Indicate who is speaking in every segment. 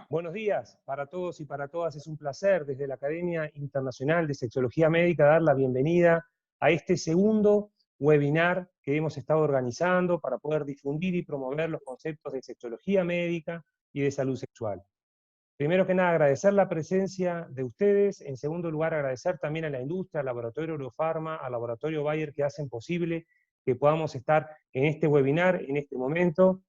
Speaker 1: Buenos días para todos y para todas. Es un placer desde la Academia Internacional de Sexología Médica dar la bienvenida a este segundo webinar que hemos estado organizando para poder difundir y promover los conceptos de sexología médica y de salud sexual. Primero que nada, agradecer la presencia de ustedes. En segundo lugar, agradecer también a la industria, al laboratorio Eurofarma, al laboratorio Bayer, que hacen posible que podamos estar en este webinar, en este momento.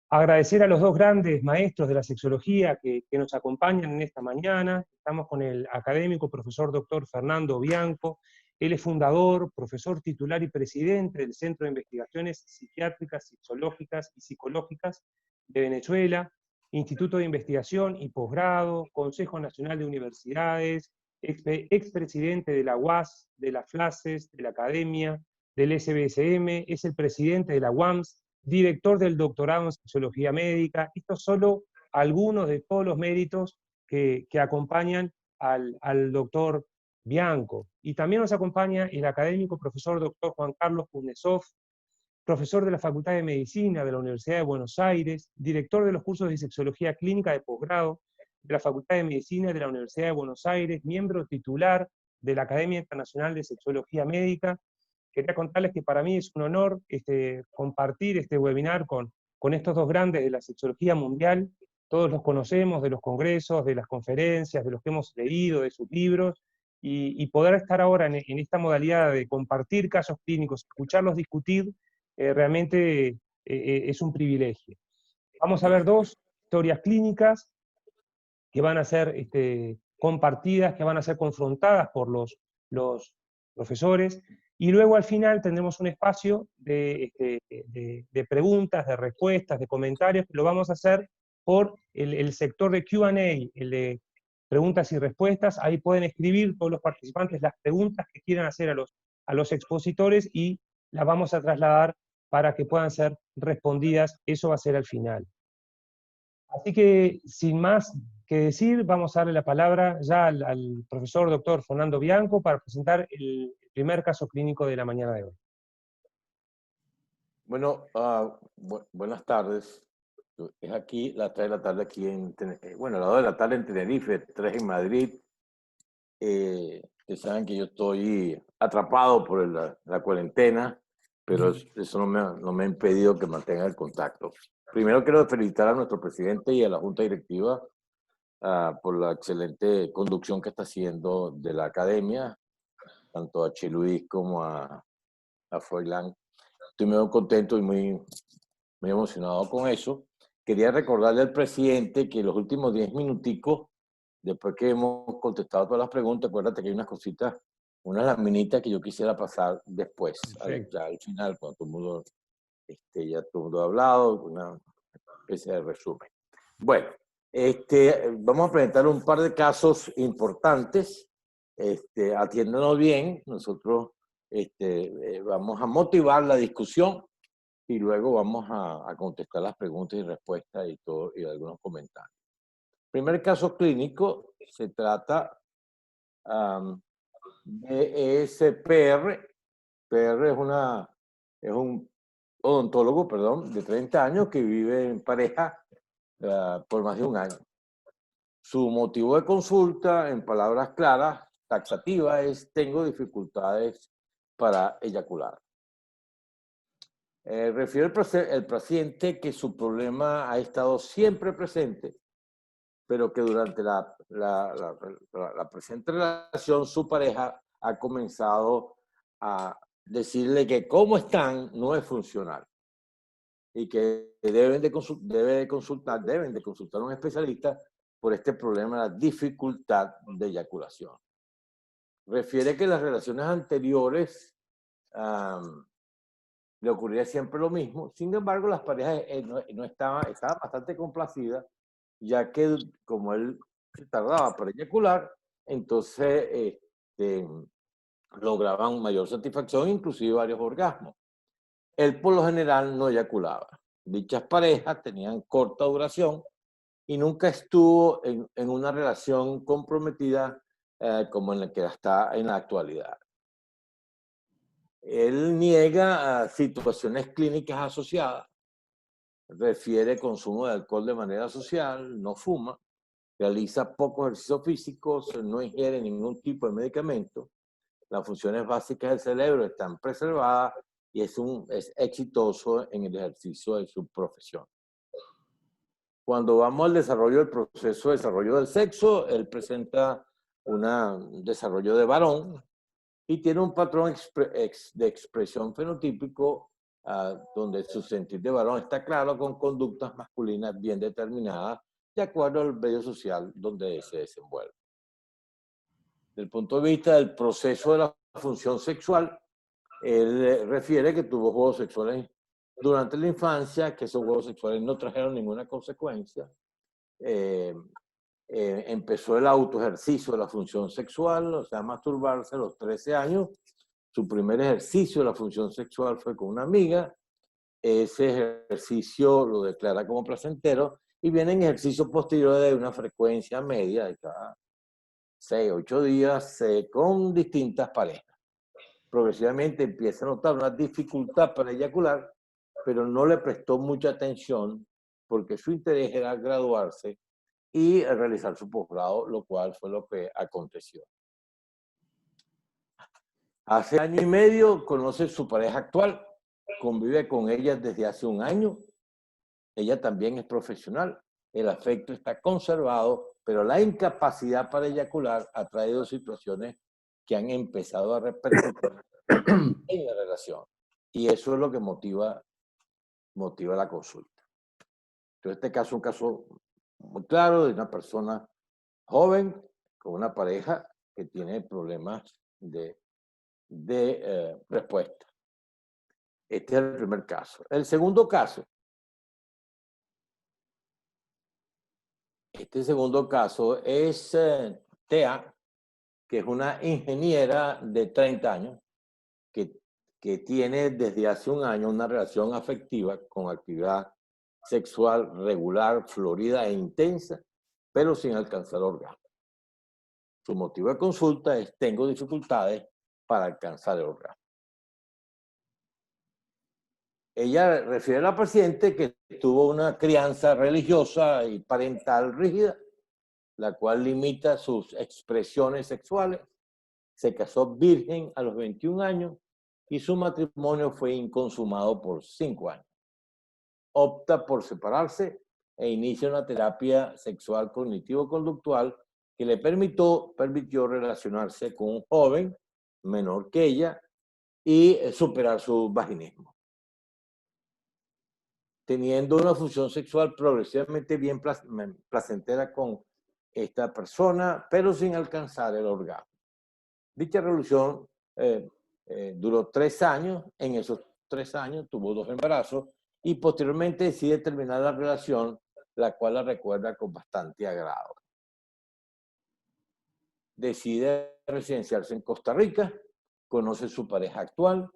Speaker 1: Agradecer a los dos grandes maestros de la sexología que nos acompañan en esta mañana. Estamos con el académico profesor doctor Fernando Bianco. Él es fundador, profesor titular y presidente del Centro de Investigaciones Psiquiátricas, Sexológicas y Psicológicas de Venezuela, Instituto de Investigación y Posgrado, Consejo Nacional de Universidades, expresidente de la UAS, de la FLACES, de la Academia, del SBSM, es el presidente de la UAMS, director del doctorado en Sexología Médica. Estos son solo algunos de todos los méritos que acompañan al doctor Bianco. Y también nos acompaña el académico profesor doctor Juan Carlos Kuznetsov, profesor de la Facultad de Medicina de la Universidad de Buenos Aires, director de los cursos de Sexología Clínica de posgrado de la Facultad de Medicina de la Universidad de Buenos Aires, miembro titular de la Academia Internacional de Sexología Médica. Quería contarles que para mí es un honor compartir este webinar con estos dos grandes de la sexología mundial. Todos los conocemos de los congresos, de las conferencias, de los que hemos leído, de sus libros, y poder estar ahora en esta modalidad de compartir casos clínicos, escucharlos discutir, realmente es un privilegio. Vamos a ver dos historias clínicas que van a ser compartidas, que van a ser confrontadas por los profesores, y luego al final tendremos un espacio de preguntas, de respuestas, de comentarios, que lo vamos a hacer por el sector de Q&A, el de preguntas y respuestas. Ahí pueden escribir todos los participantes las preguntas que quieran hacer a los expositores y las vamos a trasladar para que puedan ser respondidas. Eso va a ser al final. Así que, sin más que decir, vamos a darle la palabra ya al profesor doctor Fernando Bianco para presentar el primer caso clínico de la mañana de hoy.
Speaker 2: Bueno, buenas tardes. Es aquí las 3 de la tarde aquí bueno, las 2 de la tarde en Tenerife, 3 en Madrid. Ustedes saben que yo estoy atrapado por la cuarentena, pero eso no me ha impedido que mantenga el contacto. Primero quiero felicitar a nuestro presidente y a la Junta Directiva por la excelente conducción que está haciendo de la academia, tanto a Che Luis como a Froilán. Estoy muy contento y muy emocionado con eso. Quería recordarle al presidente que los últimos 10 minuticos, después que hemos contestado todas las preguntas, acuérdate que hay unas cositas, unas laminitas que yo quisiera pasar después, ya al final, cuando todo el mundo, ya todo el mundo ha hablado, una especie de resumen. Bueno, vamos a presentar un par de casos importantes. Atiéndanos bien, nosotros vamos a motivar la discusión y luego vamos a contestar las preguntas y respuestas y todo, y algunos comentarios. Primer caso clínico se trata de ESPR. PR es un odontólogo, perdón, de 30 años que vive en pareja por más de un año. Su motivo de consulta, en palabras claras, taxativa, es: tengo dificultades para eyacular. Refiere el paciente que su problema ha estado siempre presente, pero que durante la presente relación su pareja ha comenzado a decirle que cómo están no es funcional y que deben de consultar a un especialista por este problema de la dificultad de eyaculación. Refiere que las relaciones anteriores le ocurría siempre lo mismo. Sin embargo, las parejas estaban bastante complacidas, ya que como él se tardaba para eyacular, entonces lograban mayor satisfacción, inclusive varios orgasmos. Él por lo general no eyaculaba. Dichas parejas tenían corta duración y nunca estuvo en una relación comprometida como en la que está en la actualidad. Él niega situaciones clínicas asociadas, refiere consumo de alcohol de manera social, no fuma, realiza pocos ejercicios físicos, no ingiere ningún tipo de medicamento, las funciones básicas del cerebro están preservadas y es exitoso en el ejercicio de su profesión. Cuando vamos al desarrollo del proceso de desarrollo del sexo, él presenta un desarrollo de varón y tiene un patrón de expresión fenotípico donde su sentir de varón está claro con conductas masculinas bien determinadas de acuerdo al medio social donde se desenvuelve. Desde el punto de vista del proceso de la función sexual, él refiere que tuvo juegos sexuales durante la infancia, que esos juegos sexuales no trajeron ninguna consecuencia. Empezó el autoejercicio de la función sexual, o sea, masturbarse a los 13 años. Su primer ejercicio de la función sexual fue con una amiga. Ese ejercicio lo declara como placentero y vienen ejercicios posteriores de una frecuencia media de cada 6, 8 días con distintas parejas. Progresivamente empieza a notar una dificultad para eyacular, pero no le prestó mucha atención porque su interés era graduarse y realizar su posgrado, lo cual fue lo que aconteció. Hace año y medio conoce su pareja actual, convive con ella desde hace un año. Ella también es profesional, el afecto está conservado, pero la incapacidad para eyacular ha traído situaciones que han empezado a repercutir en la relación. Y eso es lo que motiva la consulta. Entonces, este caso es un caso muy claro de una persona joven con una pareja que tiene problemas de respuesta. Este es el primer caso. El segundo caso. Este segundo caso es Tea, que es una ingeniera de 30 años que tiene desde hace un año una relación afectiva con actividad sexual regular, florida e intensa, pero sin alcanzar orgasmo. Su motivo de consulta es: tengo dificultades para alcanzar el orgasmo. Ella refiere a la paciente que tuvo una crianza religiosa y parental rígida, la cual limita sus expresiones sexuales. Se casó virgen a los 21 años y su matrimonio fue inconsumado por 5 años. Opta por separarse e inicia una terapia sexual cognitivo-conductual que le permitió relacionarse con un joven menor que ella y superar su vaginismo. Teniendo una función sexual progresivamente bien placentera con esta persona, pero sin alcanzar el orgasmo. Dicha relación duró 3 años. En esos 3 años tuvo 2 embarazos y posteriormente decide terminar la relación, la cual la recuerda con bastante agrado. Decide residenciarse en Costa Rica, conoce a su pareja actual,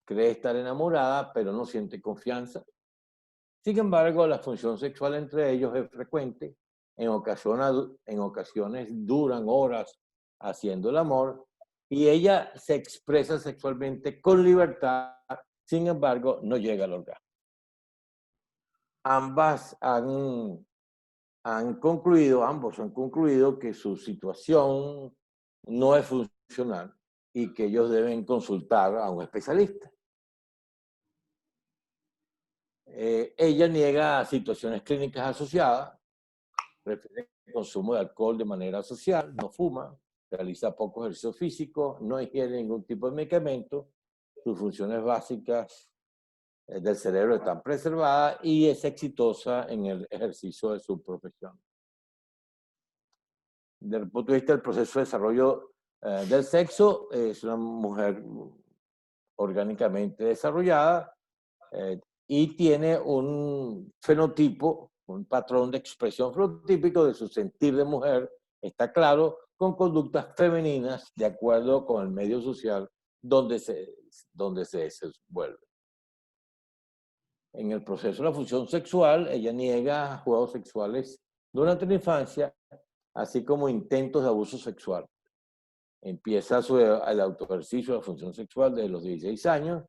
Speaker 2: cree estar enamorada, pero no siente confianza. Sin embargo, la función sexual entre ellos es frecuente, en ocasiones duran horas haciendo el amor, y ella se expresa sexualmente con libertad, sin embargo, no llega al orgasmo. Ambos han concluido que su situación no es funcional y que ellos deben consultar a un especialista. Ella niega situaciones clínicas asociadas, refiere al consumo de alcohol de manera social, no fuma, realiza poco ejercicio físico, no ingiere ningún tipo de medicamento, sus funciones básicas del cerebro están preservadas y es exitosa en el ejercicio de su profesión. Desde el punto de vista del proceso de desarrollo del sexo, es una mujer orgánicamente desarrollada y tiene un fenotipo, un patrón de expresión fenotípico de su sentir de mujer, está claro, con conductas femeninas de acuerdo con el medio social donde se desenvuelve. En el proceso de la función sexual, ella niega juegos sexuales durante la infancia, así como intentos de abuso sexual. Empieza el autoejercicio de la función sexual desde los 16 años,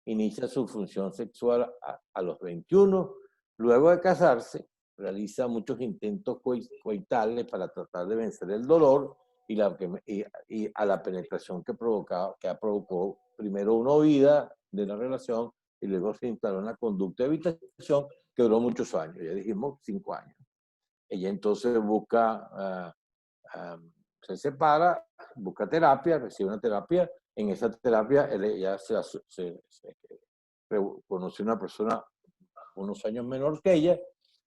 Speaker 2: inicia su función sexual a los 21, luego de casarse, realiza muchos intentos coitales para tratar de vencer el dolor y a la penetración que provocó primero una huida de la relación y luego se instaló en la conducta de evitación que duró muchos años, ya dijimos 5 años. Ella entonces se separa, busca terapia, recibe una terapia. En esa terapia ella conoce una persona unos años menor que ella,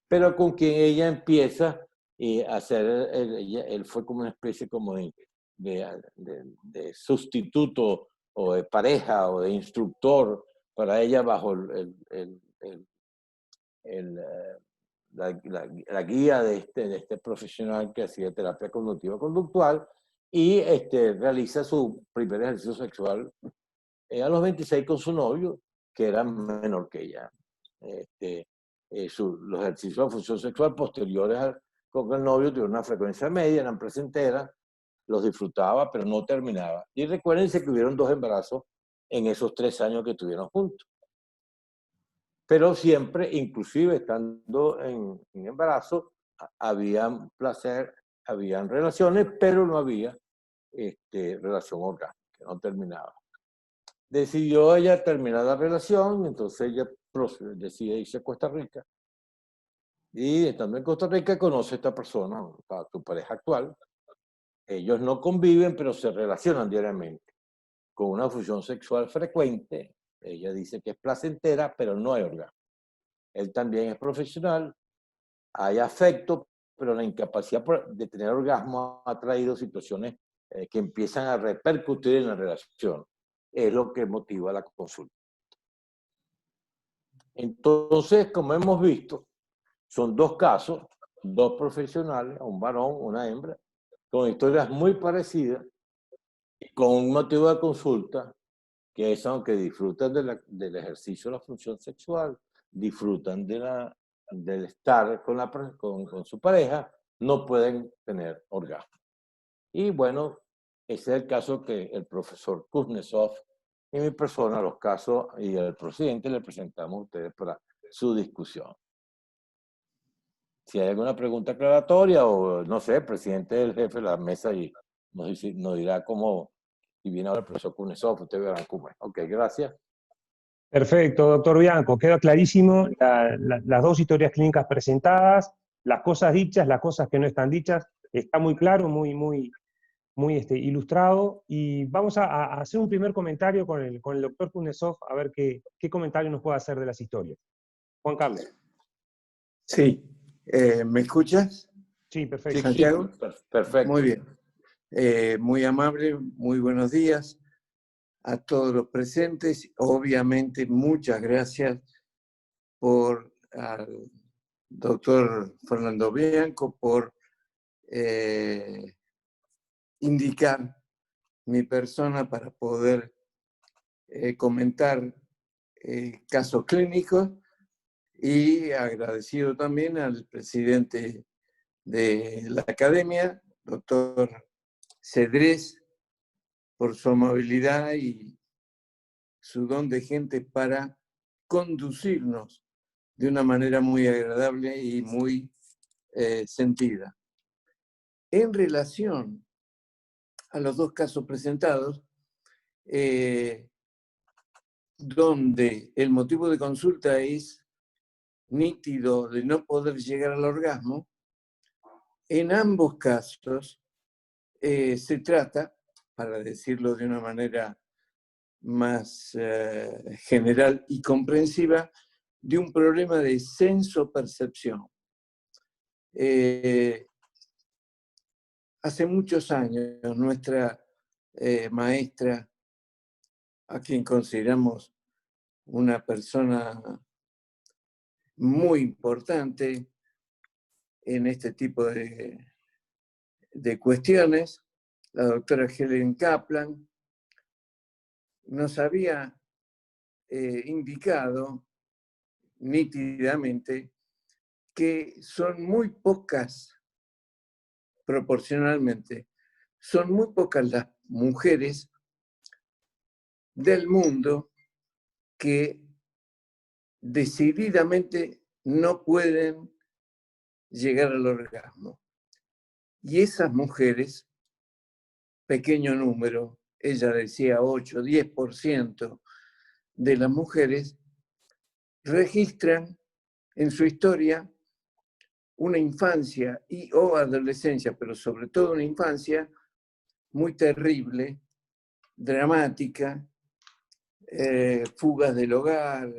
Speaker 2: pero con quien ella empieza a hacer, él fue como una especie como de sustituto o de pareja o de instructor para ella bajo la guía de este profesional que hacía terapia cognitiva conductual y realiza su primer ejercicio sexual a los 26 con su novio, que era menor que ella. Los ejercicios de función sexual posteriores con el novio tuvieron una frecuencia media, eran placenteras, los disfrutaba, pero no terminaba. Y recuérdense que hubieron 2 embarazos en esos 3 años que estuvieron juntos. Pero siempre, inclusive estando en embarazo, habían placer, habían relaciones, pero no había relación orgánica, que no terminaba. Decidió ella terminar la relación, entonces ella decide irse a Costa Rica. Y estando en Costa Rica conoce a esta persona, a tu pareja actual. Ellos no conviven, pero se relacionan diariamente, con una función sexual frecuente. Ella dice que es placentera, pero no hay orgasmo. Él también es profesional, hay afecto, pero la incapacidad de tener orgasmo ha traído situaciones que empiezan a repercutir en la relación. Es lo que motiva la consulta. Entonces, como hemos visto, son 2 casos, 2 profesionales, un varón, una hembra, con historias muy parecidas y con un motivo de consulta, que es aunque disfrutan del ejercicio de la función sexual, disfrutan del estar con su pareja, no pueden tener orgasmo. Y bueno, ese es el caso que el profesor Kuznetsov y mi persona, los casos y el presidente le presentamos a ustedes para su discusión. Si hay alguna pregunta aclaratoria o no sé, el presidente del jefe de la mesa y nos dirá cómo, y viene ahora el profesor Kuznetsov, ustedes verán cómo es. Ok, gracias.
Speaker 1: Perfecto, doctor Bianco, queda clarísimo las 2 historias clínicas presentadas, las cosas dichas, las cosas que no están dichas, está muy claro, muy ilustrado, y vamos a hacer un primer comentario con el doctor Kuznetsov, a ver qué comentario nos puede hacer de las historias. Juan Carlos.
Speaker 3: Sí, ¿me escuchas?
Speaker 1: Sí, perfecto.
Speaker 3: Santiago.
Speaker 2: Sí, perfecto.
Speaker 3: Muy bien. Muy amable, muy buenos días a todos los presentes. Obviamente, muchas gracias al doctor Fernando Bianco por indicar mi persona para poder comentar casos clínicos, y agradecido también al presidente de la academia, doctor Cedrés, por su amabilidad y su don de gente para conducirnos de una manera muy agradable y muy sentida. En relación a los 2 casos presentados, donde el motivo de consulta es nítido de no poder llegar al orgasmo, en ambos casos se trata, para decirlo de una manera más general y comprensiva, de un problema de senso-percepción. Hace muchos años, nuestra maestra, a quien consideramos una persona muy importante en este tipo de cuestiones, la doctora Helen Kaplan, nos había indicado nítidamente que son muy pocas, proporcionalmente, son muy pocas las mujeres del mundo que decididamente no pueden llegar al orgasmo. Y esas mujeres, pequeño número, ella decía 8, 10% de las mujeres, registran en su historia una infancia y o adolescencia, pero sobre todo una infancia muy terrible, dramática, fugas del hogar,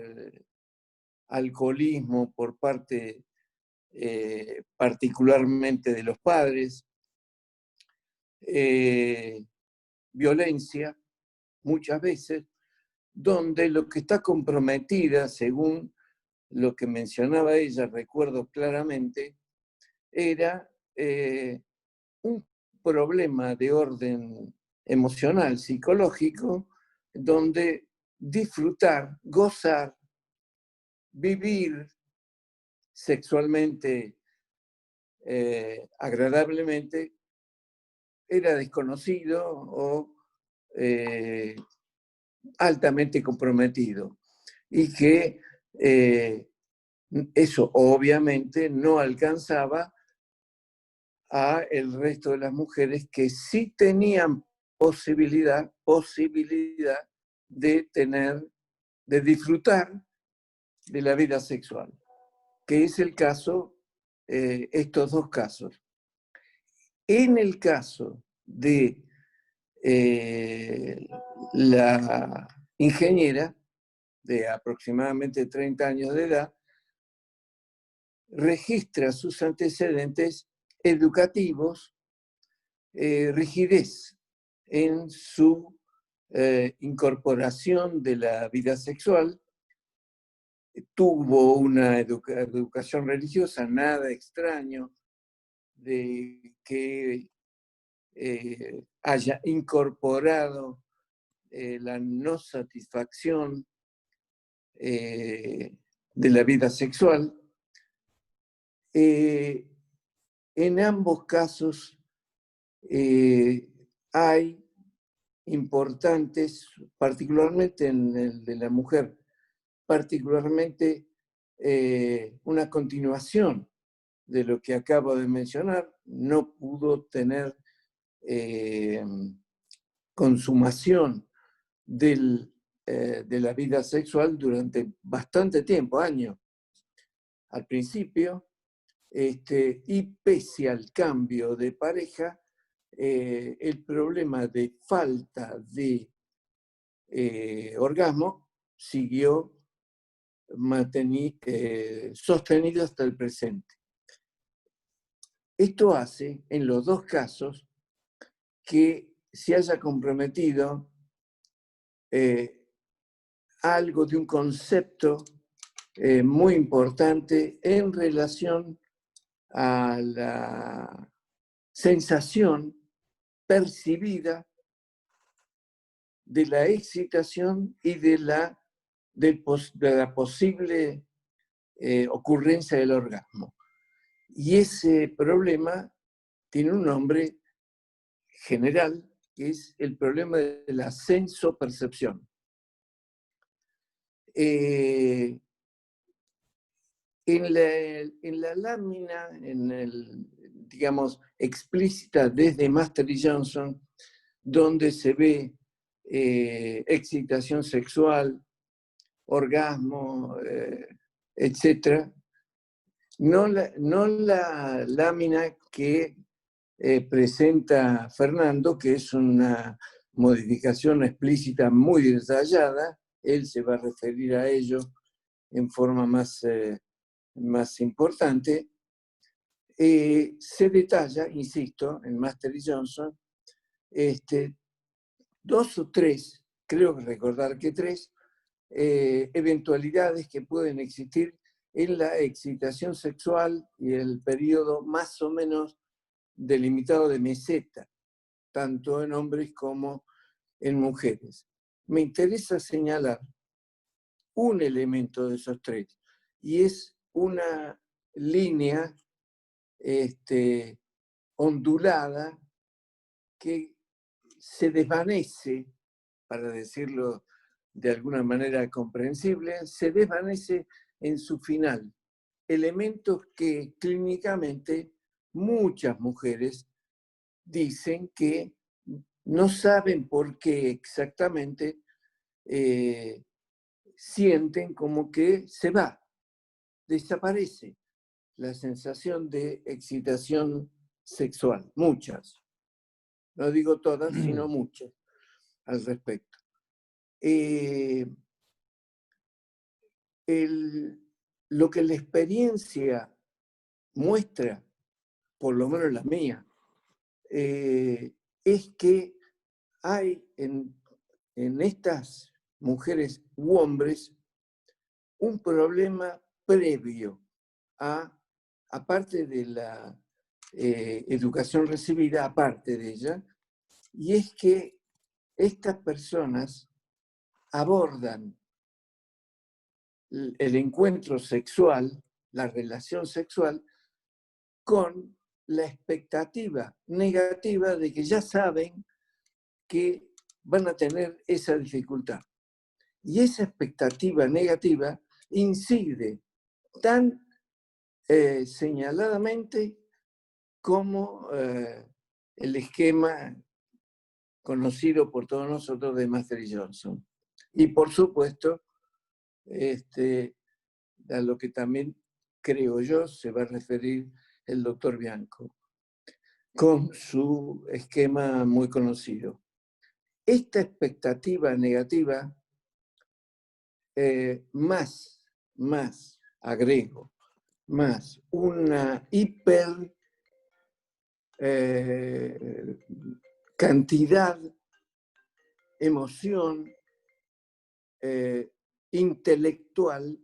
Speaker 3: alcoholismo por parte particularmente de los padres, violencia muchas veces, donde lo que está comprometida, según lo que mencionaba ella, recuerdo claramente, era un problema de orden emocional, psicológico, donde disfrutar, gozar, vivir sexualmente agradablemente era desconocido o altamente comprometido. Y que eso obviamente no alcanzaba a el resto de las mujeres que sí tenían posibilidad de disfrutar de la vida sexual, que es el caso, estos dos casos. En el caso de la ingeniera, de aproximadamente 30 años de edad, registra sus antecedentes educativos, rigidez en su incorporación de la vida sexual, tuvo una educación religiosa, nada extraño de que haya incorporado la no satisfacción de la vida sexual. En ambos casos hay importantes, particularmente en el de la mujer, particularmente una continuación de lo que acabo de mencionar. No pudo tener consumación de la vida sexual durante bastante tiempo, años. Al principio, y pese al cambio de pareja, el problema de falta de orgasmo siguió sostenido hasta el presente. Esto hace, en los dos casos, que se haya comprometido algo de un concepto muy importante en relación a la sensación percibida de la excitación y de la posible ocurrencia del orgasmo. Y ese problema tiene un nombre general, que es el problema de la sensopercepción. En la lámina, digamos, explícita desde Master y Johnson, donde se ve excitación sexual, orgasmo, etc., no la lámina que presenta Fernando, que es una modificación explícita muy detallada. Él se va a referir a ello en forma más importante. Se detalla, insisto, en Master y Johnson, 2 o 3, creo que recordar que 3, eventualidades que pueden existir en la excitación sexual y el periodo más o menos delimitado de meseta, tanto en hombres como en mujeres. Me interesa señalar un elemento de esos 3, y es una línea ondulada que se desvanece, para decirlo de alguna manera comprensible, se desvanece en su final. elementos que clínicamente muchas mujeres dicen que no saben por qué exactamente sienten como que se va, desaparece la sensación de excitación sexual. Muchas, no digo todas, sino muchas al respecto. Lo que la experiencia muestra, por lo menos la mía, es que hay en estas mujeres u hombres un problema previo aparte de la educación recibida, aparte de ella, y es que estas personas abordan el encuentro sexual, la relación sexual, con la expectativa negativa de que ya saben que van a tener esa dificultad. Y esa expectativa negativa incide tan señaladamente como el esquema conocido por todos nosotros de Master y Johnson. Y por supuesto, a lo que también creo yo se va a referir el doctor Bianco, con su esquema muy conocido. Esta expectativa negativa, más agrego, más una hiper cantidad, emoción intelectual,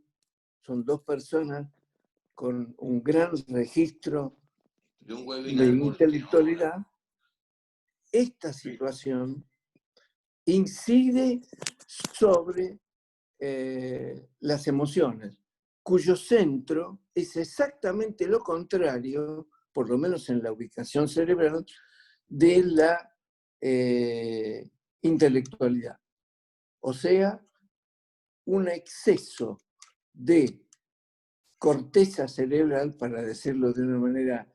Speaker 3: son dos personas con un gran registro de intelectualidad. Esta situación incide sobre las emociones, cuyo centro es exactamente lo contrario, por lo menos en la ubicación cerebral, de la intelectualidad. O sea, un exceso de corteza cerebral, para decirlo de una manera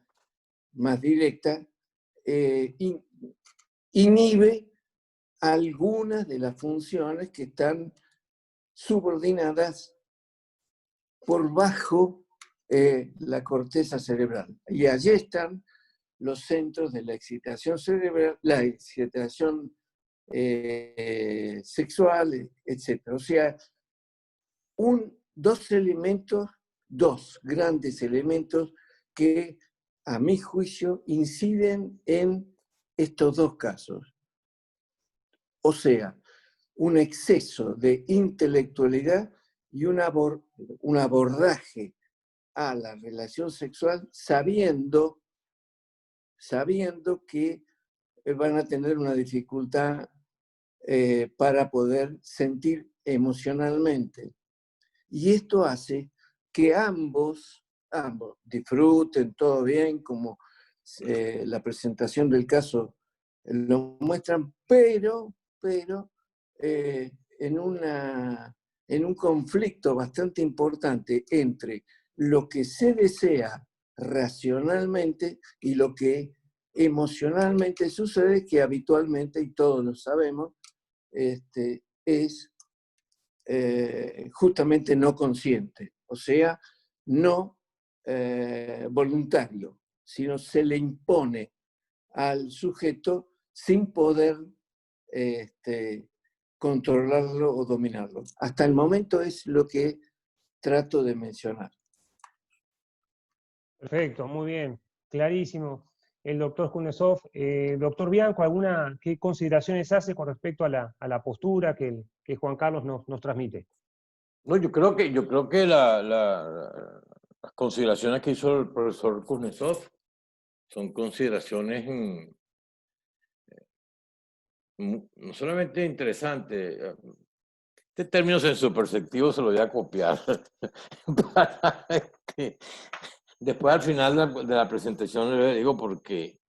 Speaker 3: más directa, inhibe algunas de las funciones que están subordinadas por bajo la corteza cerebral. Y allí están los centros de la excitación cerebral, la excitación sexual, etc. O sea, dos grandes elementos que, a mi juicio, inciden en estos dos casos. O sea, un exceso de intelectualidad y un abordaje a la relación sexual sabiendo que van a tener una dificultad para poder sentir emocionalmente. Y esto hace que ambos disfruten todo bien, como la presentación del caso lo muestran, pero en un conflicto bastante importante entre lo que se desea racionalmente y lo que emocionalmente sucede, que habitualmente, y todos lo sabemos, es justamente no consciente, o sea, no voluntario, sino se le impone al sujeto sin poder controlarlo o dominarlo. Hasta el momento es lo que trato de mencionar.
Speaker 1: Perfecto, muy bien, clarísimo. El doctor Kuznetsov. Doctor Bianco, ¿qué consideraciones hace con respecto a la postura que Juan Carlos nos transmite?
Speaker 2: No, yo creo que las consideraciones que hizo el profesor Kuznetsov son consideraciones no solamente interesantes. Este término sensoperceptivo se lo voy a copiar. Después, al final de la presentación, le digo porque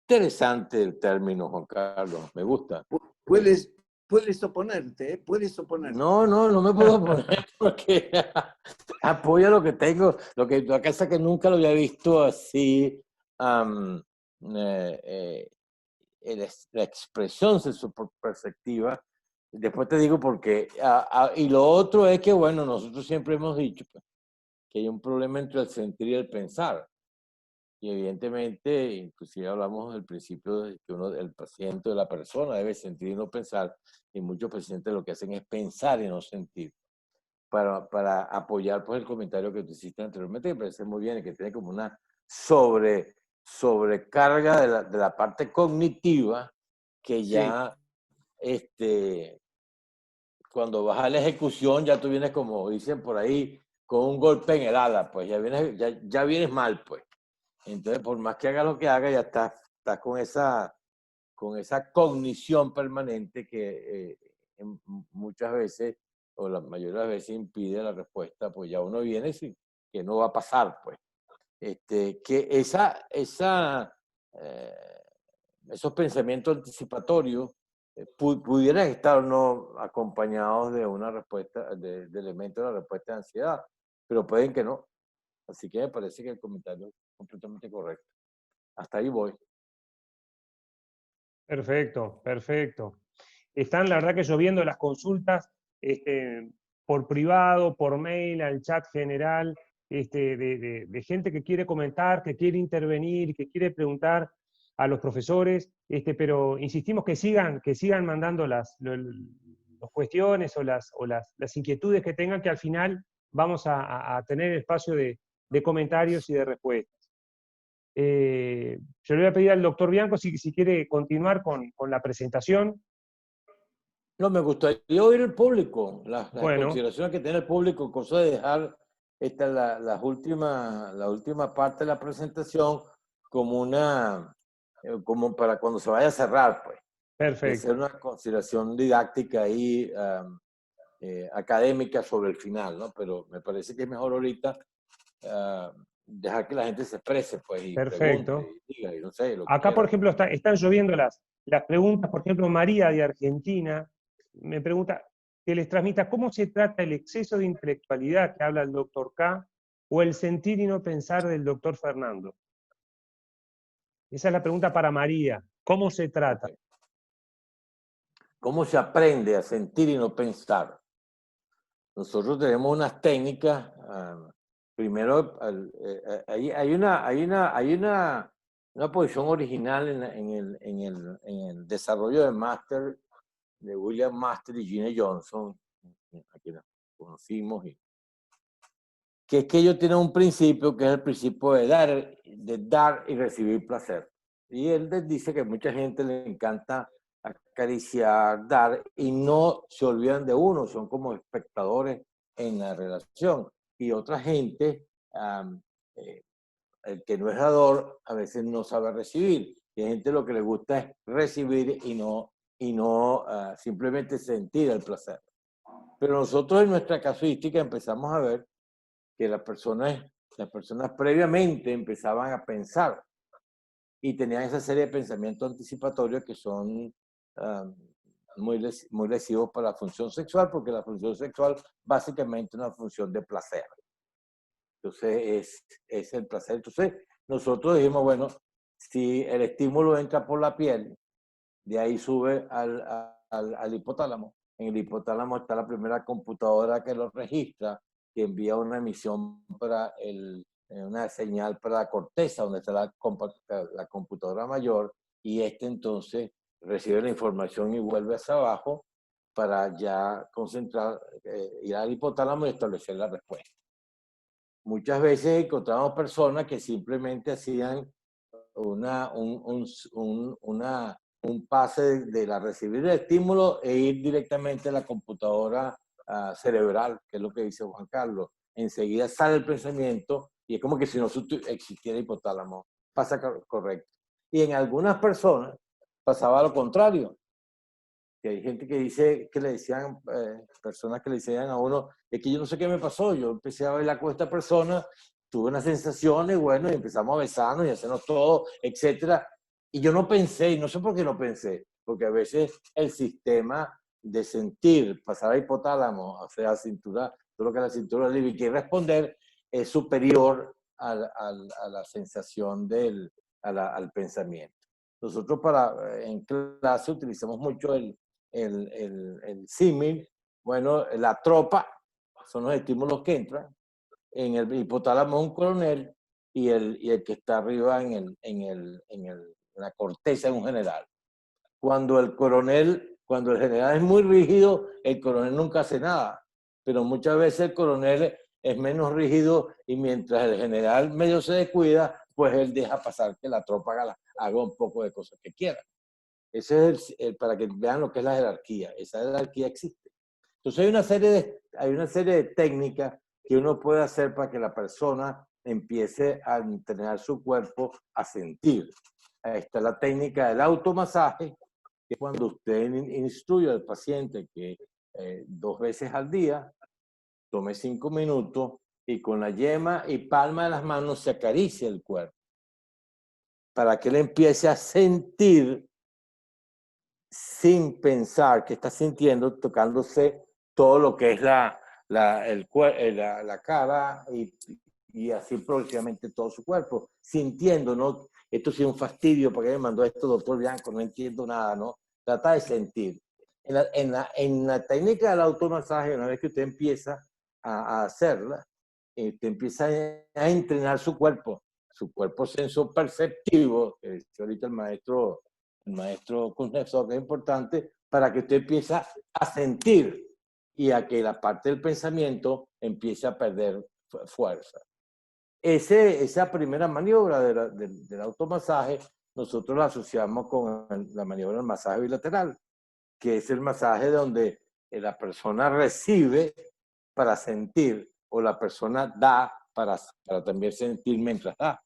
Speaker 2: interesante el término, Juan Carlos, me gusta.
Speaker 3: ¿Puedes puedes oponerte, ¿eh? Puedes oponerte.
Speaker 2: No me puedo poner porque apoya lo que tengo, lo que la casa que nunca lo había visto así, la expresión de su perspectiva. Después te digo por qué. Y lo otro es que, bueno, nosotros siempre hemos dicho pues, que hay un problema entre el sentir y el pensar. Y evidentemente, inclusive hablamos del principio de que el paciente o la persona debe sentir y no pensar, y muchos pacientes lo que hacen es pensar y no sentir. Para apoyar pues, el comentario que tú hiciste anteriormente, que me parece muy bien, y que tiene como una sobrecarga de la parte cognitiva, que ya cuando vas a la ejecución ya tú vienes, como dicen por ahí, con un golpe en el ala, pues ya vienes mal, pues. Entonces, por más que haga lo que haga, ya estás con esa cognición permanente que muchas veces, o la mayoría de las veces, impide la respuesta, pues ya uno viene sin que no va a pasar, pues. Que esos pensamientos anticipatorios pudieran estar o no acompañados de una respuesta, de elementos de la respuesta de ansiedad, pero pueden que no. Así que me parece que el comentario es completamente correcto. Hasta ahí voy.
Speaker 1: Perfecto, perfecto. Están, la verdad, que lloviendo las consultas por privado, por mail, al chat general, de gente que quiere comentar, que quiere intervenir, que quiere preguntar a los profesores, pero insistimos que sigan mandando las cuestiones o las inquietudes que tengan, que al final vamos a tener espacio de comentarios y de respuestas. Yo le voy a pedir al doctor Bianco si quiere continuar con la presentación.
Speaker 2: No, me gustaría oír el público, las
Speaker 1: Bueno,
Speaker 2: consideraciones que tiene el público, cosa de dejar la última parte de la presentación como como para cuando se vaya a cerrar, pues. De
Speaker 1: perfecto.
Speaker 2: hacer una consideración didáctica y académica sobre el final, ¿no? Pero me parece que es mejor ahorita dejar que la gente se exprese, pues, y
Speaker 1: Perfecto.
Speaker 2: pregunte, y diga, y no sé, lo que
Speaker 1: Acá, por
Speaker 2: quiera.
Speaker 1: ejemplo, están lloviendo las preguntas. Por ejemplo, María de Argentina me pregunta que les transmita cómo se trata el exceso de intelectualidad que habla el doctor K o el sentir y no pensar del doctor Fernando. Esa es la pregunta para María. ¿Cómo se trata?
Speaker 2: Okay. ¿Cómo se aprende a sentir y no pensar? Nosotros tenemos unas técnicas. Primero, hay una posición original en el desarrollo de máster de William Master y Gina Johnson, a quienes conocimos, que es que ellos tienen un principio que es el principio de dar y recibir placer. Y él les dice que mucha gente le encanta acariciar, dar, y no se olvidan de uno, son como espectadores en la relación. Y otra gente, el que no es dador, a veces no sabe recibir. Y hay gente lo que le gusta es recibir y no simplemente sentir el placer. Pero nosotros en nuestra casuística empezamos a ver que las personas previamente empezaban a pensar y tenían esa serie de pensamientos anticipatorios que son muy lesivos para la función sexual, porque la función sexual básicamente es una función de placer. Entonces es el placer. Entonces nosotros dijimos, bueno, si el estímulo entra por la piel, de ahí sube al hipotálamo. En el hipotálamo está la primera computadora que lo registra, que envía una emisión para una señal para la corteza, donde está la computadora mayor, y entonces recibe la información y vuelve hacia abajo para ya concentrar, ir al hipotálamo y establecer la respuesta. Muchas veces encontramos personas que simplemente hacían un pase de recibir el estímulo e ir directamente a la computadora cerebral, que es lo que dice Juan Carlos. Enseguida sale el pensamiento y es como que si no existiera hipotálamo. Pasa correcto. Y en algunas personas pasaba lo contrario. Que hay gente que dice, que le decían, personas que le decían a uno, es que yo no sé qué me pasó, yo empecé a bailar con esta persona, tuve una sensación y bueno, y empezamos a besarnos y a hacernos todo, etcétera. Y yo no pensé, y no sé por qué no pensé, porque a veces el sistema de sentir, pasar al hipotálamo, o sea, cintura, todo lo que es la cintura límbica y responder, es superior a la sensación al pensamiento. Nosotros en clase utilizamos mucho el símil. Bueno, la tropa son los estímulos que entran. En el hipotálamo un coronel y el que está arriba en la corteza es un general. Cuando el general es muy rígido, el coronel nunca hace nada. Pero muchas veces el coronel es menos rígido y mientras el general medio se descuida, pues él deja pasar que la tropa haga un poco de cosas que quiera. Ese es para que vean lo que es la jerarquía. Esa jerarquía existe. Entonces hay una serie de técnicas que uno puede hacer para que la persona empiece a entrenar su cuerpo a sentir. Ahí está la técnica del automasaje, que es cuando usted instruye al paciente que 2 veces al día tome 5 minutos y con la yema y palma de las manos se acaricia el cuerpo para que él empiece a sentir sin pensar que está sintiendo, tocándose todo lo que es la cara y así progresivamente todo su cuerpo, sintiendo, ¿no? Esto sí es un fastidio, porque me mandó esto, doctor Bianco, no entiendo nada, ¿no? Trata de sentir. En la técnica del automasaje, una vez que usted empieza a hacerla, usted empieza a entrenar su cuerpo sensoperceptivo, que dice ahorita el maestro Kuznetsov, que es importante, para que usted empiece a sentir y a que la parte del pensamiento empiece a perder fuerza. Esa primera maniobra del automasaje, nosotros la asociamos con la maniobra del masaje bilateral, que es el masaje donde la persona recibe para sentir o la persona da para también sentir mientras da.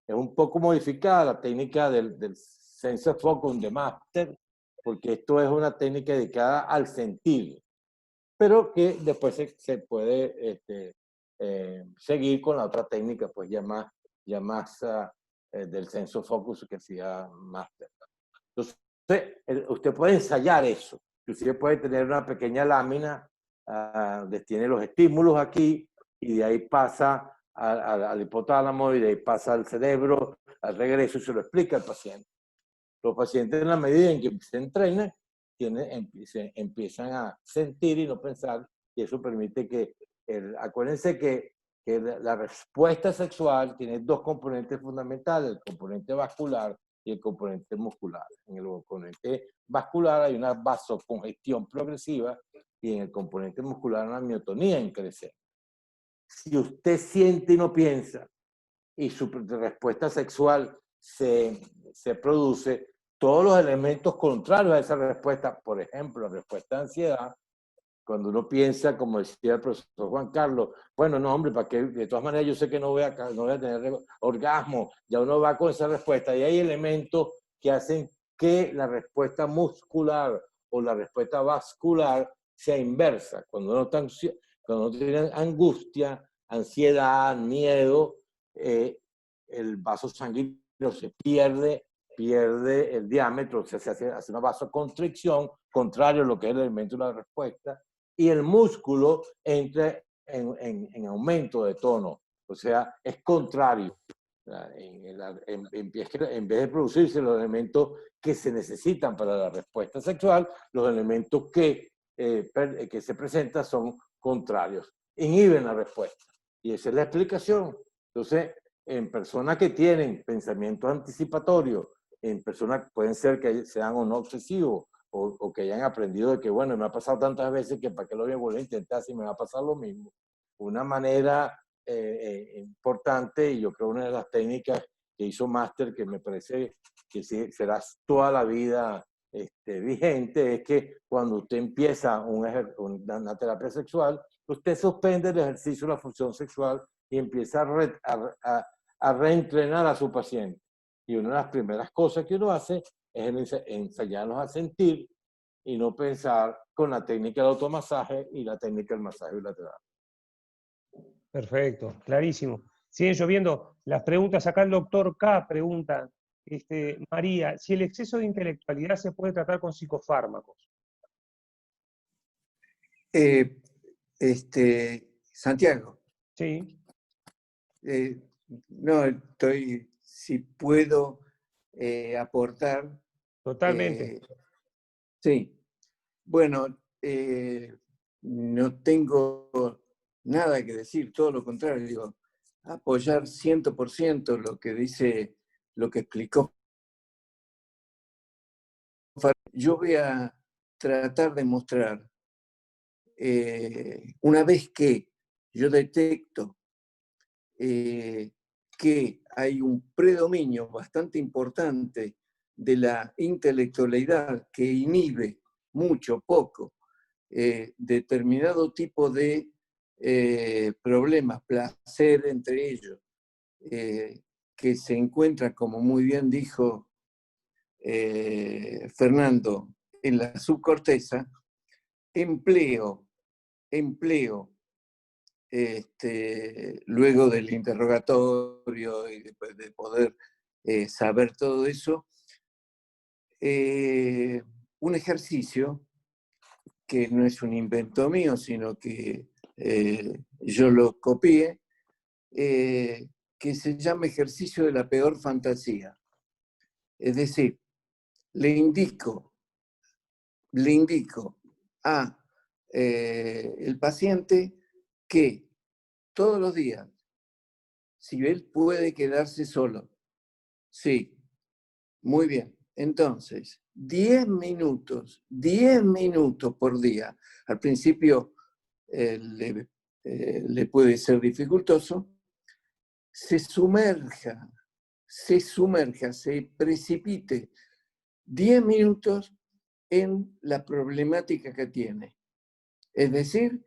Speaker 2: Es un poco modificada la técnica del Sense Focus de Master, porque esto es una técnica dedicada al sentir, pero que después se puede seguir con la otra técnica, pues ya más del Sense Focus que hacía Master. Entonces, usted puede ensayar eso. Usted puede tener una pequeña lámina donde tiene los estímulos aquí y de ahí pasa al hipotálamo y de ahí pasa al cerebro, al regreso y se lo explica al paciente. Los pacientes, en la medida en que se entrenan, empiezan a sentir y no pensar, y eso permite que, acuérdense que la respuesta sexual tiene 2 componentes fundamentales, el componente vascular y el componente muscular. En el componente vascular hay una vasocongestión progresiva y en el componente muscular una miotonía increciente. Si usted siente y no piensa y su respuesta sexual se produce, todos los elementos contrarios a esa respuesta, por ejemplo, la respuesta de ansiedad, cuando uno piensa, como decía el profesor Juan Carlos, bueno, no, hombre, ¿para qué? De todas maneras yo sé que no voy a tener orgasmo, ya uno va con esa respuesta, y hay elementos que hacen que la respuesta muscular o la respuesta vascular sea inversa. Cuando uno tiene angustia, ansiedad, miedo, el vaso sanguíneo se pierde el diámetro, o sea, se hace una vasoconstricción, contrario a lo que es el elemento de la respuesta, y el músculo entra en aumento de tono, o sea, es contrario. En vez de producirse los elementos que se necesitan para la respuesta sexual, los elementos que se presentan son contrarios, inhiben la respuesta. Y esa es la explicación. Entonces, en personas que tienen pensamientos anticipatorios, en personas que pueden ser que sean o no obsesivos, o que hayan aprendido de que, bueno, me ha pasado tantas veces que para qué lo voy a volver a intentar si me va a pasar lo mismo. Una manera importante, y yo creo una de las técnicas que hizo Master, que me parece que sí, será toda la vida vigente, es que cuando usted empieza una terapia sexual, usted suspende el ejercicio de la función sexual y empieza a reentrenar a su paciente. Y una de las primeras cosas que uno hace es ensayarlos a sentir y no pensar con la técnica del automasaje y la técnica del masaje bilateral.
Speaker 1: Perfecto, clarísimo. Siguen lloviendo las preguntas. Acá el doctor K pregunta, María, si el exceso de intelectualidad se puede tratar con psicofármacos.
Speaker 3: Santiago.
Speaker 1: Sí,
Speaker 3: No, si puedo aportar.
Speaker 1: totalmente.
Speaker 3: Sí, bueno, no tengo nada que decir, todo lo contrario, digo, apoyar 100% lo que dice, lo que explicó. Yo voy a tratar de mostrar, una vez que yo detecto que hay un predominio bastante importante de la intelectualidad que inhibe mucho, poco, determinado tipo de problemas, placer entre ellos, que se encuentra, como muy bien dijo Fernando, en la subcorteza, empleo luego del interrogatorio y después de poder saber todo eso, un ejercicio que no es un invento mío, sino que yo lo copié, que se llama ejercicio de la peor fantasía. Es decir, le indico a el paciente que todos los días, si él puede quedarse solo, sí, muy bien. Entonces, 10 minutos por día. Al principio le puede ser dificultoso. Se precipite 10 minutos en la problemática que tiene. Es decir,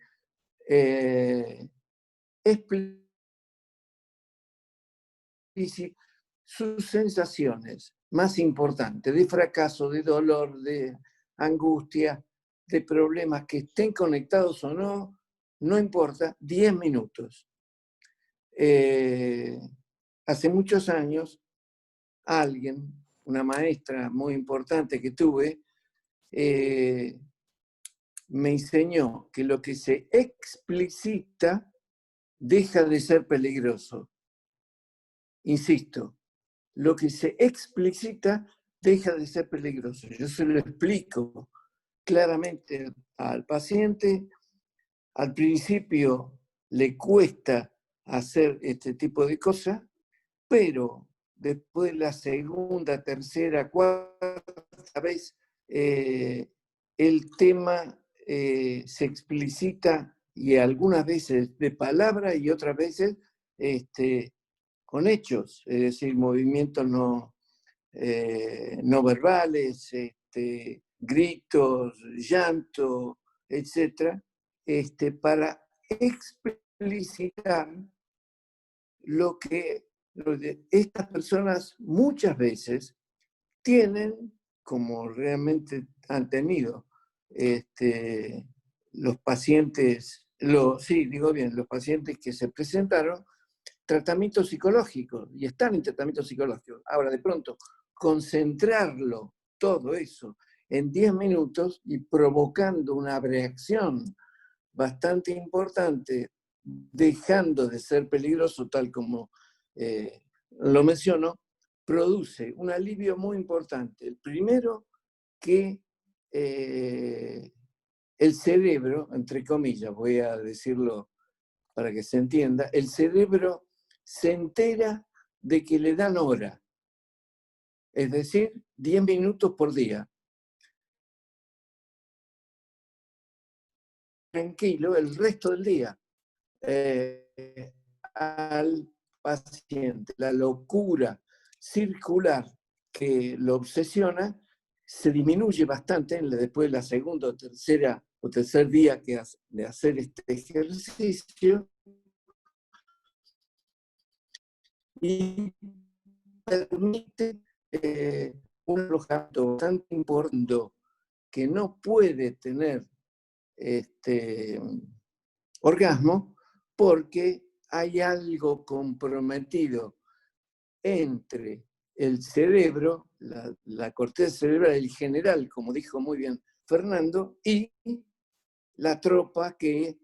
Speaker 3: sus sensaciones más importantes de fracaso, de dolor, de angustia, de problemas que estén conectados o no, no importa, 10 minutos. Hace muchos años, alguien, una maestra muy importante que tuve, me enseñó que lo que se explicita deja de ser peligroso. Insisto, lo que se explicita deja de ser peligroso. Yo se lo explico claramente al paciente. Al principio le cuesta hacer este tipo de cosas, pero después la segunda, tercera, cuarta vez, el tema se explicita, y algunas veces de palabra y otras veces con hechos, es decir, movimientos no verbales, gritos, llanto, etc., para explicitar lo que estas personas muchas veces tienen, como realmente han tenido los pacientes, los pacientes que se presentaron, tratamientos psicológicos, y están en tratamiento psicológico. Ahora, de pronto, concentrarlo, todo eso, en 10 minutos y provocando una reacción bastante importante, dejando de ser peligroso, tal como lo menciono, produce un alivio muy importante. El primero, que el cerebro, entre comillas, voy a decirlo para que se entienda, el cerebro se entera de que le dan hora, es decir, 10 minutos por día. Tranquilo el resto del día. Al paciente, la locura circular que lo obsesiona se disminuye bastante después de la segunda o tercer día de hacer este ejercicio, y permite un alojamiento bastante importante que no puede tener orgasmo porque hay algo comprometido entre el cerebro, la corteza cerebral, el general, como dijo muy bien Fernando, y la tropa que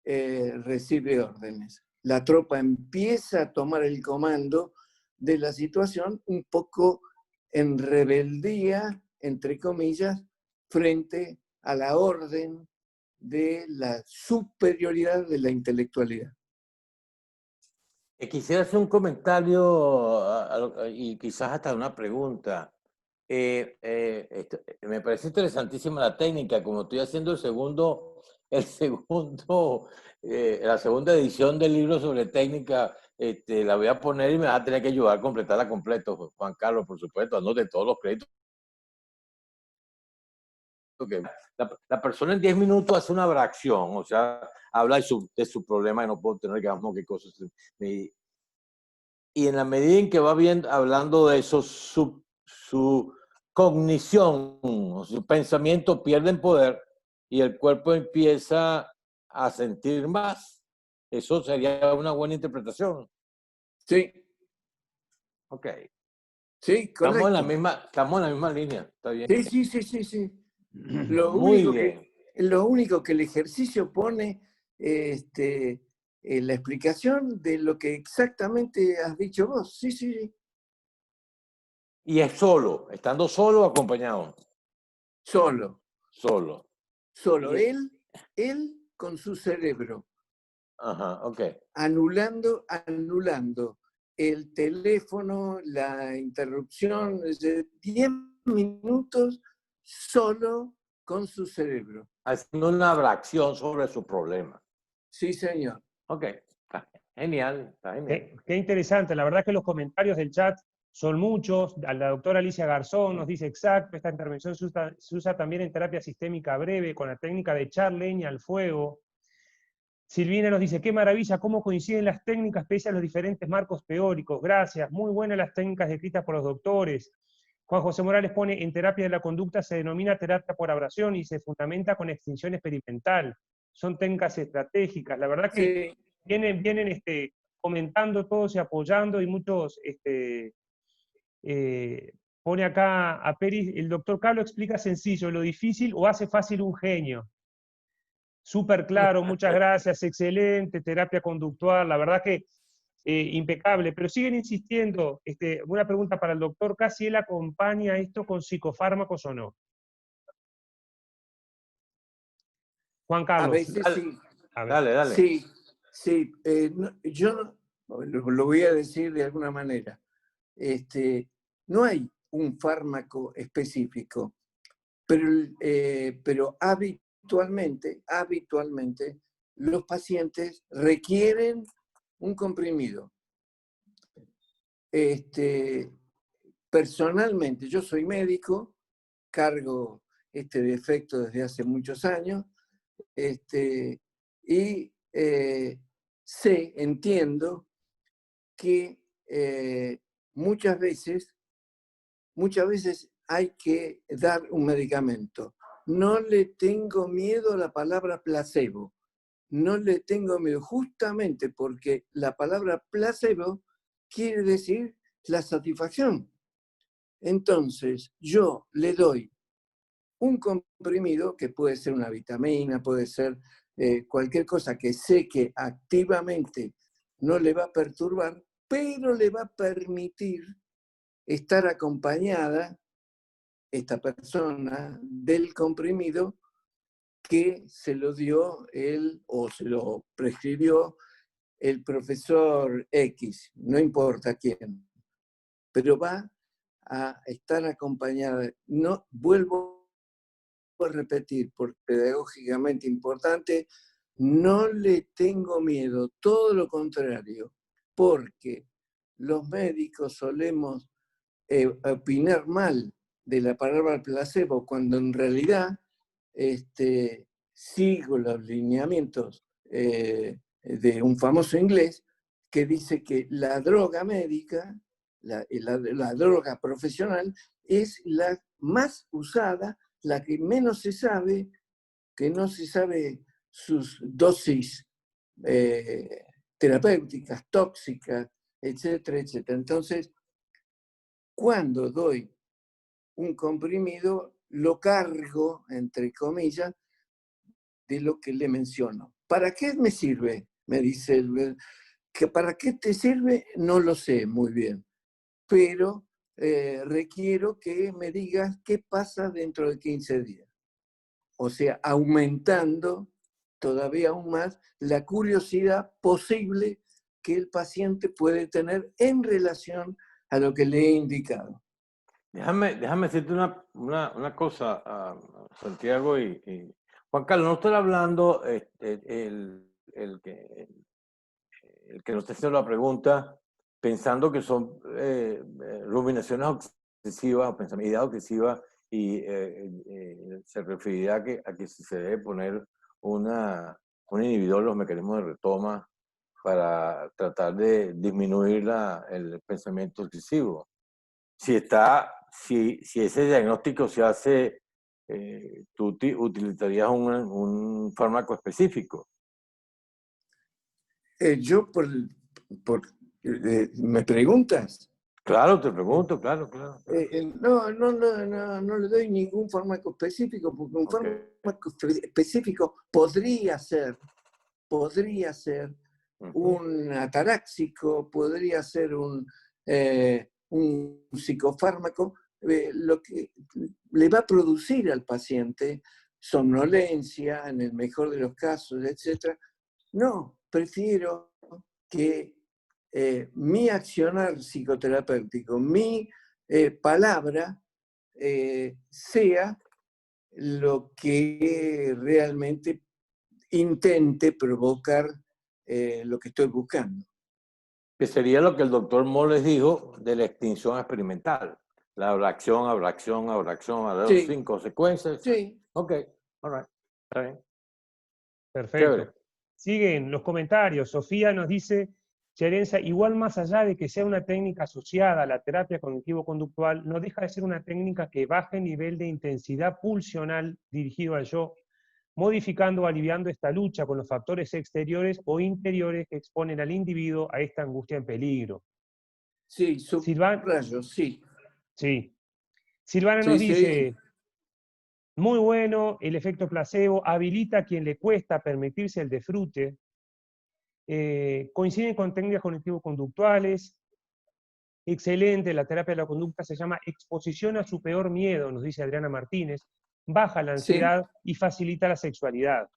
Speaker 3: recibe órdenes. La tropa empieza a tomar el comando de la situación un poco en rebeldía, entre comillas, frente a la orden de la superioridad de la intelectualidad.
Speaker 2: Quisiera hacer un comentario y quizás hasta una pregunta. Me parece interesantísima la técnica, como estoy haciendo la segunda edición del libro sobre técnica, la voy a poner y me va a tener que ayudar a completarla completo, Juan Carlos, por supuesto, anote todos los créditos. La persona en 10 minutos hace una abracción, o sea, habla de su problema y no puedo tener, digamos, qué cosas. Y en la medida en que va hablando de eso, su cognición, su pensamiento pierden poder y el cuerpo empieza a sentir más. Eso sería una buena interpretación.
Speaker 3: Sí.
Speaker 2: Ok.
Speaker 3: Sí, correcto.
Speaker 2: Estamos en la misma línea. Está bien.
Speaker 3: Sí.
Speaker 2: Muy bien.
Speaker 3: Lo único que el ejercicio pone la explicación de lo que exactamente has dicho vos. Sí.
Speaker 2: Y es solo, estando solo o acompañado.
Speaker 3: Solo.
Speaker 2: Y,
Speaker 3: Él con su cerebro.
Speaker 2: Ajá, ok.
Speaker 3: Anulando el teléfono, la interrupción, de 10 minutos solo con su cerebro.
Speaker 2: Haciendo una abracción sobre su problema.
Speaker 3: Sí, señor.
Speaker 2: Ok, está genial.
Speaker 1: Qué interesante, la verdad que los comentarios del chat son muchos. La doctora Alicia Garzón nos dice exacto, esta intervención se usa también en terapia sistémica breve con la técnica de echar leña al fuego. Silvina nos dice, qué maravilla, cómo coinciden las técnicas pese a los diferentes marcos teóricos. Gracias, muy buenas las técnicas descritas por los doctores. Juan José Morales pone, en terapia de la conducta se denomina terapia por abrasión y se fundamenta con extinción experimental. Son técnicas estratégicas. La verdad que
Speaker 3: Sí.
Speaker 1: vienen comentando todos y apoyando, y muchos pone acá a Peris, el doctor Carlos explica sencillo, lo difícil o hace fácil un genio. Súper claro, muchas gracias, excelente, terapia conductual, la verdad que impecable, pero siguen insistiendo, una pregunta para el doctor, ¿casi él acompaña esto con psicofármacos o no? Juan Carlos.
Speaker 3: A veces sí.
Speaker 2: Dale.
Speaker 3: Sí. Yo lo voy a decir de alguna manera. No hay un fármaco específico, pero habitualmente los pacientes requieren un comprimido. Personalmente, yo soy médico, cargo este defecto desde hace muchos años, y entiendo que muchas veces hay que dar un medicamento. No le tengo miedo a la palabra placebo. No le tengo miedo justamente porque la palabra placebo quiere decir la satisfacción. Entonces, yo le doy un comprimido que puede ser una vitamina, puede ser cualquier cosa que sé que activamente no le va a perturbar, pero le va a permitir estar acompañada esta persona del comprimido que se lo dio él o se lo prescribió el profesor X, no importa quién, pero va a estar acompañada. No vuelvo a repetir, porque pedagógicamente importante, no le tengo miedo, todo lo contrario, porque los médicos solemos opinar mal de la palabra placebo, cuando en realidad sigo los lineamientos de un famoso inglés que dice que la droga médica, la droga profesional, es la más usada, la que menos se sabe, que no se sabe sus dosis terapéuticas, tóxicas, etcétera. Entonces, cuando doy un comprimido, lo cargo, entre comillas, de lo que le menciono. ¿Para qué me sirve? Me dice él. ¿Que ¿Para qué te sirve? No lo sé muy bien, pero requiero que me digas qué pasa dentro de 15 días. O sea, aumentando todavía aún más la curiosidad posible que el paciente puede tener en relación a lo que le he indicado.
Speaker 2: Déjame decirte una cosa, Santiago y Juan Carlos, no estoy hablando, el que nos está haciendo la pregunta, pensando que son ruminaciones obsesivas o pensamientos obsesivas y se referiría a que se debe poner un inhibidor de los mecanismos de retoma para tratar de disminuir el pensamiento obsesivo. Si ese diagnóstico se hace, tú utilizarías un fármaco específico.
Speaker 3: Yo, ¿me preguntas?
Speaker 2: Claro, te pregunto, claro.
Speaker 3: No le doy ningún fármaco específico, porque un fármaco específico podría ser un ataráxico, podría ser un psicofármaco, lo que le va a producir al paciente somnolencia, en el mejor de los casos, etc. No, prefiero que mi accionar psicoterapéutico, mi palabra, sea lo que realmente intente provocar lo que estoy buscando.
Speaker 2: Que sería lo que el doctor Moles dijo de la extinción experimental. La abracción, a las 5 secuencias.
Speaker 3: Sí.
Speaker 2: Ok, all right. Está bien.
Speaker 1: Perfecto.
Speaker 2: Chévere.
Speaker 1: Siguen los comentarios. Sofía nos dice, Cherenza, igual más allá de que sea una técnica asociada a la terapia cognitivo-conductual, no deja de ser una técnica que baja el nivel de intensidad pulsional dirigido al yo, modificando o aliviando esta lucha con los factores exteriores o interiores que exponen al individuo a esta angustia en peligro.
Speaker 3: Sí, subrayo, sí.
Speaker 1: Sí. Silvana nos dice, muy bueno, el efecto placebo habilita a quien le cuesta permitirse el disfrute. Coinciden con técnicas cognitivo-conductuales. Excelente, la terapia de la conducta se llama exposición a su peor miedo, nos dice Adriana Martínez. Baja la ansiedad y facilita la sexualidad.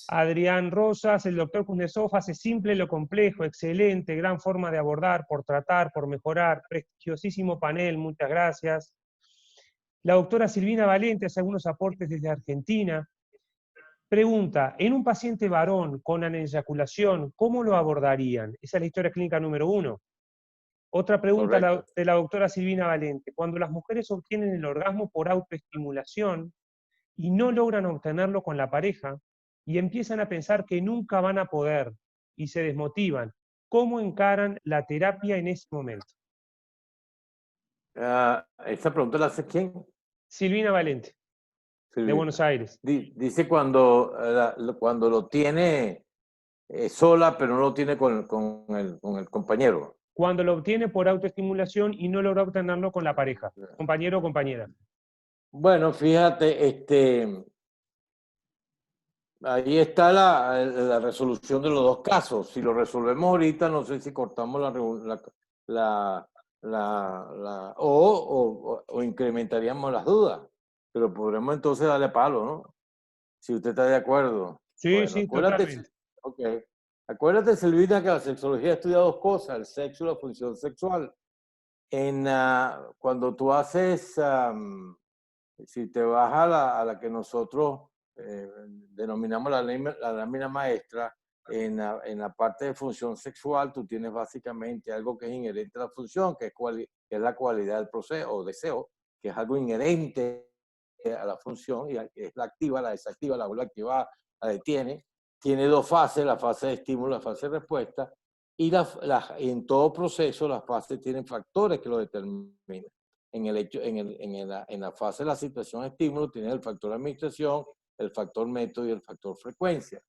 Speaker 1: Adrián Rosas, el doctor Kuznetsov hace simple lo complejo, excelente, gran forma de abordar, por tratar, por mejorar, prestigiosísimo panel, muchas gracias. La doctora Silvina Valente hace algunos aportes desde Argentina. Pregunta, en un paciente varón con aneyaculación, ¿cómo lo abordarían? Esa es la historia clínica número 1. Otra pregunta de la doctora Silvina Valente. Cuando las mujeres obtienen el orgasmo por autoestimulación y no logran obtenerlo con la pareja, y empiezan a pensar que nunca van a poder y se desmotivan, ¿cómo encaran la terapia en ese momento?
Speaker 2: ¿Esta pregunta la hace quién?
Speaker 1: Silvina Valente, de Buenos Aires.
Speaker 2: Dice cuando lo tiene sola, pero no lo tiene con el compañero.
Speaker 1: Cuando lo obtiene por autoestimulación y no logra obtenerlo con la pareja, compañero o compañera.
Speaker 2: Bueno, fíjate, ahí está la resolución de los dos casos. Si lo resolvemos ahorita, no sé si cortamos o incrementaríamos las dudas, pero podremos entonces darle palo, ¿no? Si usted está de acuerdo.
Speaker 1: Sí,
Speaker 2: Bueno,
Speaker 1: sí,
Speaker 2: acuérdate,
Speaker 1: totalmente.
Speaker 2: okay. Acuérdate, Silvina, que la sexología estudia dos cosas, el sexo y la función sexual. Cuando tú haces, si te vas a la que nosotros denominamos la lámina maestra, en la parte de función sexual, tú tienes básicamente algo que es inherente a la función, que es la cualidad del proceso o deseo, que es algo inherente a la función, y es la activa, la desactiva, la vuelve a activar, la detiene. Tiene dos fases, la fase de estímulo, la fase de respuesta, y en todo proceso las fases tienen factores que lo determinan. En la fase de la situación de estímulo tienes el factor administración, el factor método y el factor frecuencia.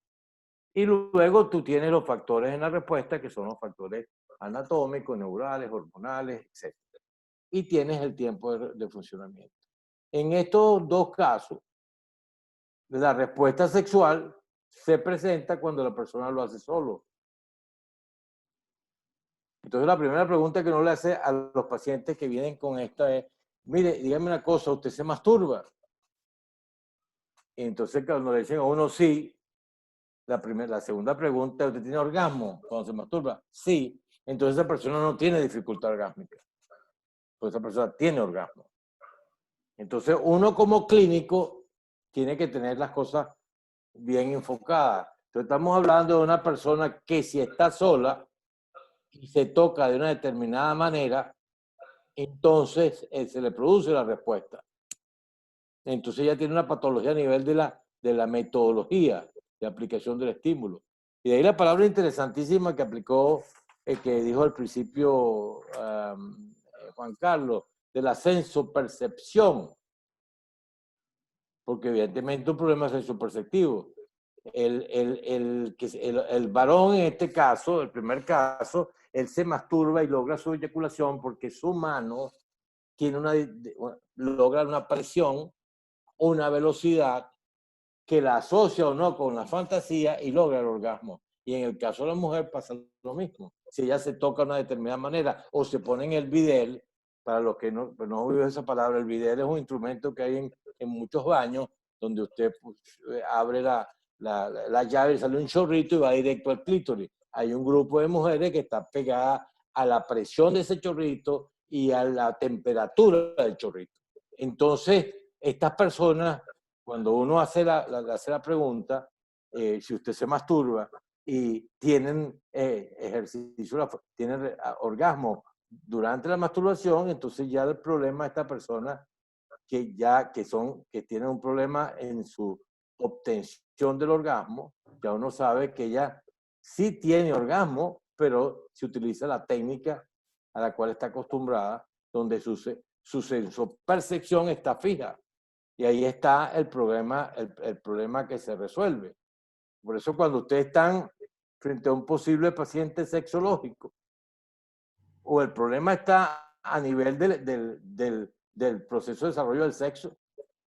Speaker 2: Y luego tú tienes los factores en la respuesta, que son los factores anatómicos, neurales, hormonales, etc. Y tienes el tiempo de funcionamiento. En estos dos casos, la respuesta sexual se presenta cuando la persona lo hace solo. Entonces la primera pregunta que uno le hace a los pacientes que vienen con esta es, mire, dígame una cosa, ¿usted se masturba? Y entonces cuando le dicen a uno sí, la segunda pregunta, ¿usted tiene orgasmo cuando se masturba? Sí. Entonces esa persona no tiene dificultad orgásmica. Pues esa persona tiene orgasmo. Entonces uno como clínico tiene que tener las cosas bien enfocadas. Entonces estamos hablando de una persona que si está sola y se toca de una determinada manera, entonces se le produce la respuesta. Entonces ya tiene una patología a nivel de la metodología de aplicación del estímulo. Y de ahí la palabra interesantísima que aplicó, que dijo al principio Juan Carlos, del ascenso percepción. Porque evidentemente un problema es sensoperceptivo. El varón en este caso, el primer caso, él se masturba y logra su eyaculación porque su mano tiene logra una presión, una velocidad que la asocia o no con la fantasía y logra el orgasmo. Y en el caso de la mujer pasa lo mismo. Si ella se toca de una determinada manera o se pone en el bidel, para los que no oyen esa palabra, el bidel es un instrumento que hay en muchos baños donde usted pues, abre la llave y sale un chorrito y va directo al clítoris. Hay un grupo de mujeres que está pegada a la presión de ese chorrito y a la temperatura del chorrito. Entonces, estas personas, cuando uno hace la pregunta, si usted se masturba y tienen ejercicio, tienen orgasmo durante la masturbación, entonces ya el problema de esta persona que tienen un problema en su obtención del orgasmo, ya uno sabe que ella sí tiene orgasmo, pero se utiliza la técnica a la cual está acostumbrada, donde su sensopercepción está fija. Y ahí está el problema que se resuelve. Por eso cuando ustedes están frente a un posible paciente sexológico, o el problema está a nivel del proceso de desarrollo del sexo,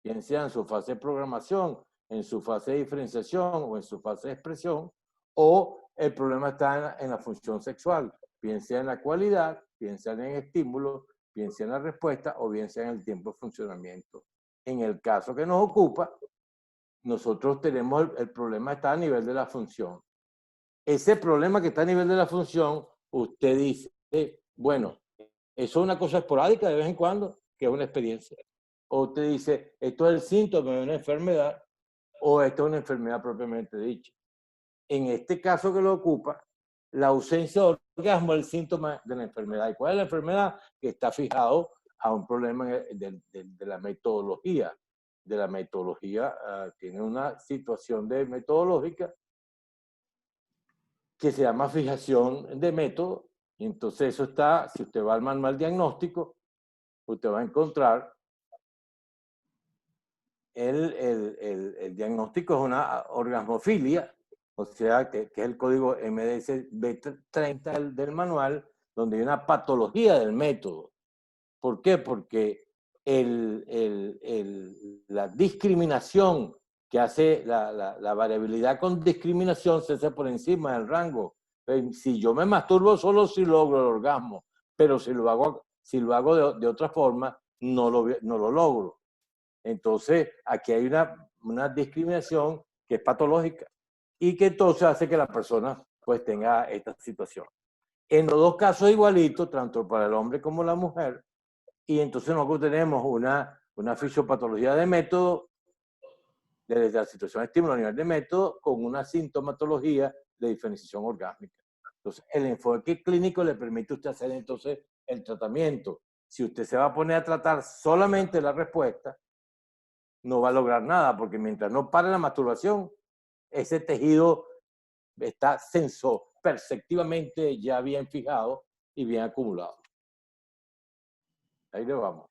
Speaker 2: bien sea en su fase de programación, en su fase de diferenciación o en su fase de expresión, o el problema está en la función sexual, bien sea en la cualidad, bien sea en el estímulo, bien sea en la respuesta o bien sea en el tiempo de funcionamiento. En el caso que nos ocupa, nosotros tenemos el problema está a nivel de la función. Ese problema que está a nivel de la función, usted dice, bueno, eso es una cosa esporádica de vez en cuando, que es una experiencia. O usted dice, esto es el síntoma de una enfermedad, o esto es una enfermedad propiamente dicha. En este caso que lo ocupa, la ausencia de orgasmo es el síntoma de la enfermedad. ¿Y cuál es la enfermedad? Que está fijado a un problema de la metodología. De la metodología, tiene una situación metodológica que se llama fijación de método. Y entonces eso está, si usted va al manual diagnóstico, usted va a encontrar el diagnóstico es una orgasmofilia, o sea, que es el código MDS B30 del manual, donde hay una patología del método. ¿Por qué? Porque la discriminación que hace la variabilidad con discriminación se hace por encima del rango. Si yo me masturbo solo si logro el orgasmo, pero si lo hago de otra forma, no lo logro. Entonces, aquí hay una discriminación que es patológica y que entonces hace que la persona pues tenga esta situación. En los dos casos igualitos, tanto para el hombre como la mujer, y entonces nosotros tenemos una fisiopatología de método, desde la situación de estímulo a nivel de método, con una sintomatología de diferenciación orgásmica. Entonces, el enfoque clínico le permite a usted hacer entonces el tratamiento. Si usted se va a poner a tratar solamente la respuesta, no va a lograr nada, porque mientras no pare la masturbación, ese tejido está sensoperceptivamente ya bien fijado y bien acumulado. Ahí le vamos.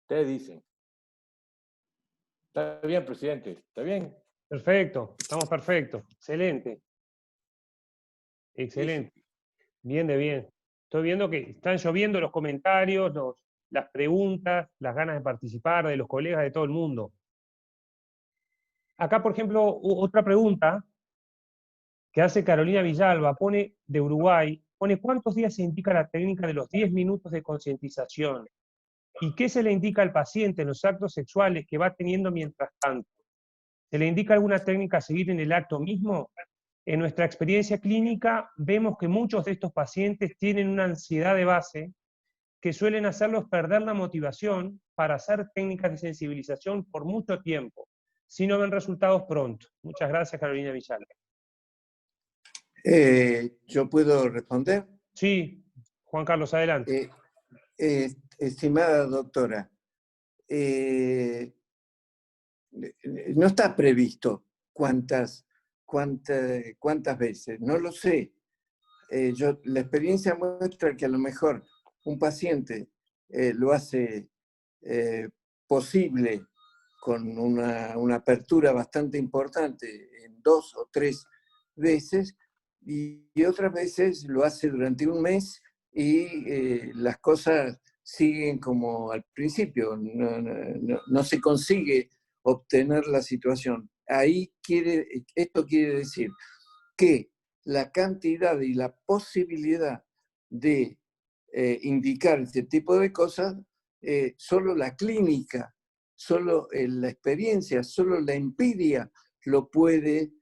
Speaker 2: Ustedes dicen. ¿Está bien, presidente? ¿Está bien?
Speaker 1: Perfecto, estamos perfectos. Excelente. Excelente. Bien de bien. Estoy viendo que están lloviendo los comentarios, las preguntas, las ganas de participar de los colegas de todo el mundo. Acá, por ejemplo, otra pregunta que hace Carolina Villalba, pone de Uruguay, pone cuántos días se indica la técnica de los 10 minutos de concientización y qué se le indica al paciente en los actos sexuales que va teniendo mientras tanto. ¿Se le indica alguna técnica a seguir en el acto mismo? En nuestra experiencia clínica vemos que muchos de estos pacientes tienen una ansiedad de base que suelen hacerlos perder la motivación para hacer técnicas de sensibilización por mucho tiempo, si no ven resultados pronto. Muchas gracias, Carolina Villalba.
Speaker 3: ¿Yo puedo responder?
Speaker 1: Sí, Juan Carlos, adelante.
Speaker 3: Estimada doctora, no está previsto cuántas veces, no lo sé. La experiencia muestra que a lo mejor un paciente lo hace posible con una apertura bastante importante en 2 o 3 veces, y otras veces lo hace durante un mes y las cosas siguen como al principio, no se consigue obtener la situación. Esto quiere decir que la cantidad y la posibilidad de indicar este tipo de cosas, solo la clínica, solo la experiencia, solo la empiria lo puede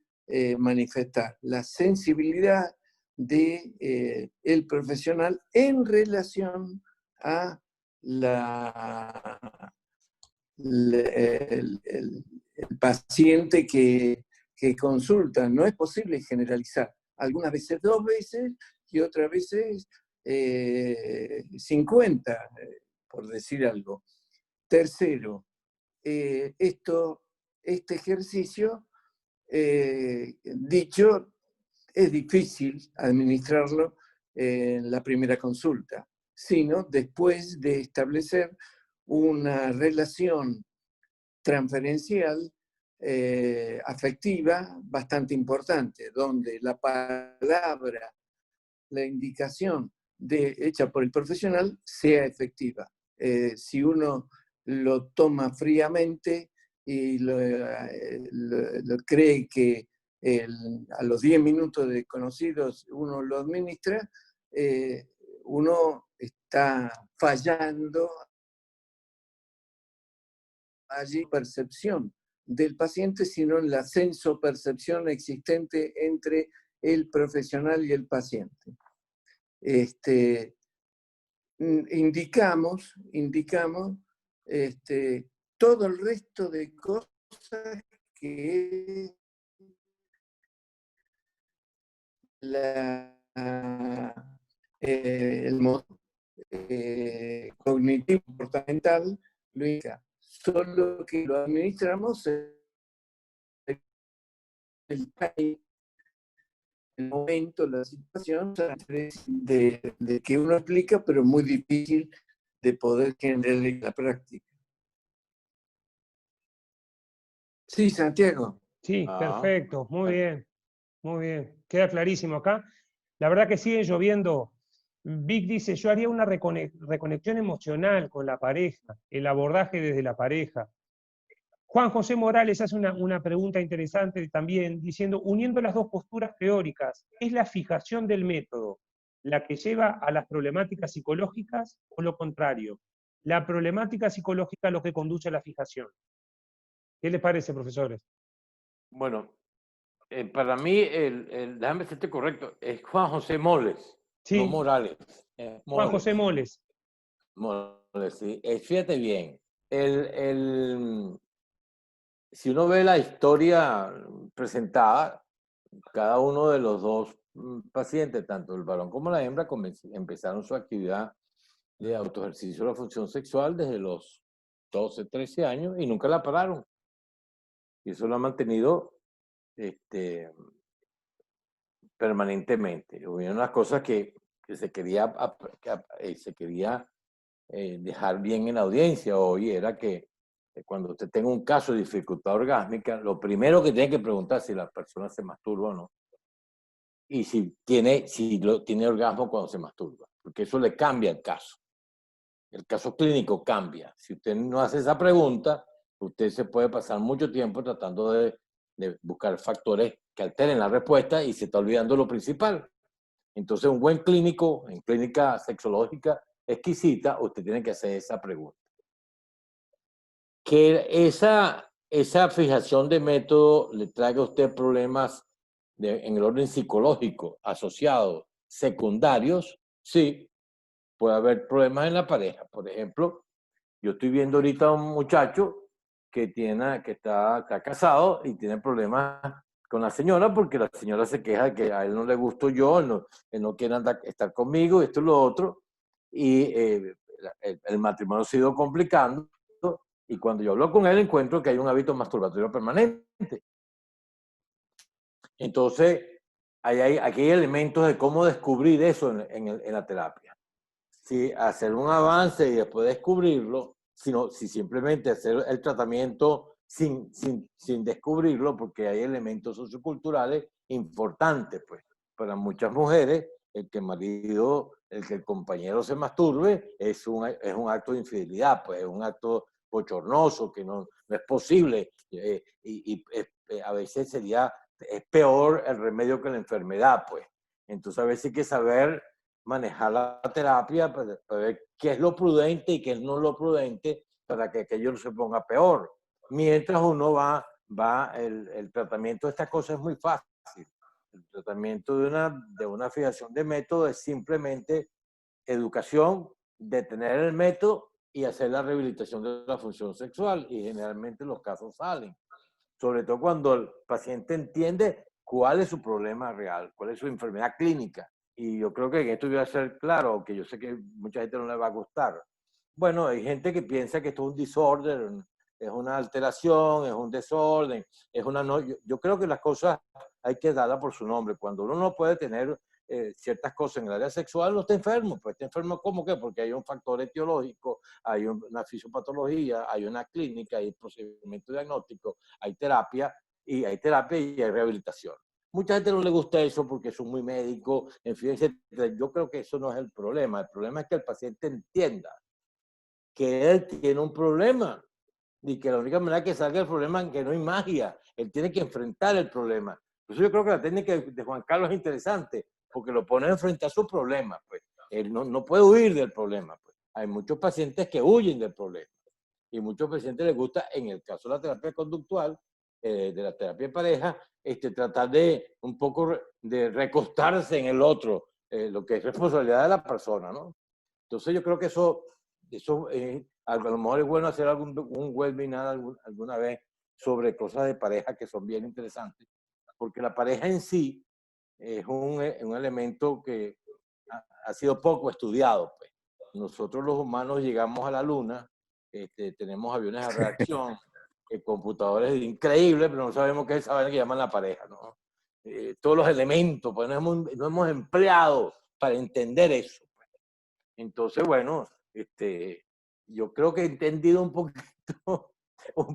Speaker 3: manifestar. La sensibilidad de, el profesional en relación a el paciente que consulta. No es posible generalizar. Algunas veces 2 veces y otras veces 50, por decir algo. Tercero, este ejercicio, dicho, es difícil administrarlo en la primera consulta, sino después de establecer una relación transferencial afectiva bastante importante, donde la palabra, la indicación hecha por el profesional sea efectiva. Si uno lo toma fríamente y lo cree que a los 10 minutos de conocidos uno lo administra, uno está fallando allí percepción del paciente, sino en la sensopercepción existente entre el profesional y el paciente. Indicamos todo el resto de cosas que el modo cognitivo comportamental lo indica, solo que lo administramos en el momento, la situación de que uno explica, pero muy difícil de poder generar en la práctica. Sí, Santiago.
Speaker 1: Sí, perfecto, muy bien, muy bien. Queda clarísimo acá. La verdad que sigue lloviendo. Vic dice, yo haría una reconexión emocional con la pareja, el abordaje desde la pareja. Juan José Morales hace una pregunta interesante también, diciendo, uniendo las dos posturas teóricas, ¿es la fijación del método la que lleva a las problemáticas psicológicas o lo contrario? La problemática psicológica es lo que conduce a la fijación. ¿Qué les parece, profesores?
Speaker 2: Bueno, para mí, déjame decirte correcto, es Juan José Moles,
Speaker 1: Sí,
Speaker 2: no Morales.
Speaker 1: Juan José Moles.
Speaker 2: Moles, sí. Fíjate bien, si uno ve la historia presentada, cada uno de los dos pacientes, tanto el varón como la hembra, empezaron su actividad de autoejercicio de la función sexual desde los 12, 13 años y nunca la pararon. Y eso lo ha mantenido permanentemente. Hubo unas cosas que se quería dejar bien en la audiencia hoy, era que cuando usted tenga un caso de dificultad orgásmica, lo primero que tiene que preguntar es si la persona se masturba o no. Y si tiene orgasmo cuando se masturba, porque eso le cambia el caso. El caso clínico cambia. Si usted no hace esa pregunta, usted se puede pasar mucho tiempo tratando de de buscar factores que alteren la respuesta y se está olvidando lo principal. Entonces, un buen clínico, en clínica sexológica exquisita, usted tiene que hacer esa pregunta. Que esa fijación de método le traiga a usted problemas en el orden psicológico asociados, secundarios, sí, puede haber problemas en la pareja. Por ejemplo, yo estoy viendo ahorita a un muchacho que está casado y tiene problemas con la señora porque la señora se queja de que a él no le gusto yo, él no quiere estar conmigo, esto y lo otro. Y el matrimonio se ha ido complicando. Y cuando yo hablo con él, encuentro que hay un hábito masturbatorio permanente. Entonces, aquí hay elementos de cómo descubrir eso en la terapia. Si hacer un avance y después descubrirlo, si simplemente hacer el tratamiento sin descubrirlo, porque hay elementos socioculturales importantes, pues. Para muchas mujeres, el que el compañero se masturbe es un acto de infidelidad, pues es un acto bochornoso, que no es posible, a veces es peor el remedio que la enfermedad, pues. Entonces a veces hay que saber manejar la terapia para ver qué es lo prudente y qué es no lo prudente para que aquello no se ponga peor. Mientras uno el tratamiento de esta cosa es muy fácil. El tratamiento de una fijación de método es simplemente educación, detener el método y hacer la rehabilitación de la función sexual. Y generalmente los casos salen. Sobre todo cuando el paciente entiende cuál es su problema real, cuál es su enfermedad clínica. Y yo creo que en esto voy a ser claro, que yo sé que mucha gente no le va a gustar. Bueno, hay gente que piensa que esto es un disorder, es una alteración, es un desorden, yo creo que las cosas hay que darlas por su nombre. Cuando uno no puede tener ciertas cosas en el área sexual, no está enfermo. Pues está enfermo, ¿cómo que? Porque hay un factor etiológico, hay una fisiopatología, hay una clínica, hay procedimiento diagnóstico, hay terapia y hay rehabilitación. Mucha gente no le gusta eso porque son muy médicos, en fin, etc. Yo creo que eso no es el problema. El problema es que el paciente entienda que él tiene un problema y que la única manera que salga el problema es que no hay magia. Él tiene que enfrentar el problema. Entonces yo creo que la técnica de Juan Carlos es interesante porque lo pone a enfrentar su problema. Pues. Él no puede huir del problema. Pues. Hay muchos pacientes que huyen del problema y muchos pacientes les gusta, en el caso de la terapia conductual, de la terapia de pareja, tratar de un poco de recostarse en el otro, lo que es responsabilidad de la persona, ¿no? Entonces yo creo que eso a lo mejor es bueno hacer un webinar alguna vez sobre cosas de pareja que son bien interesantes, porque la pareja en sí es un elemento que ha sido poco estudiado. Pues. Nosotros los humanos llegamos a la luna, tenemos aviones a reacción, computadores increíbles, pero no sabemos qué es esa vaina que llaman la pareja, ¿no? Todos los elementos, pues no hemos empleado para entender eso. Pues. Entonces, bueno, yo creo que he entendido un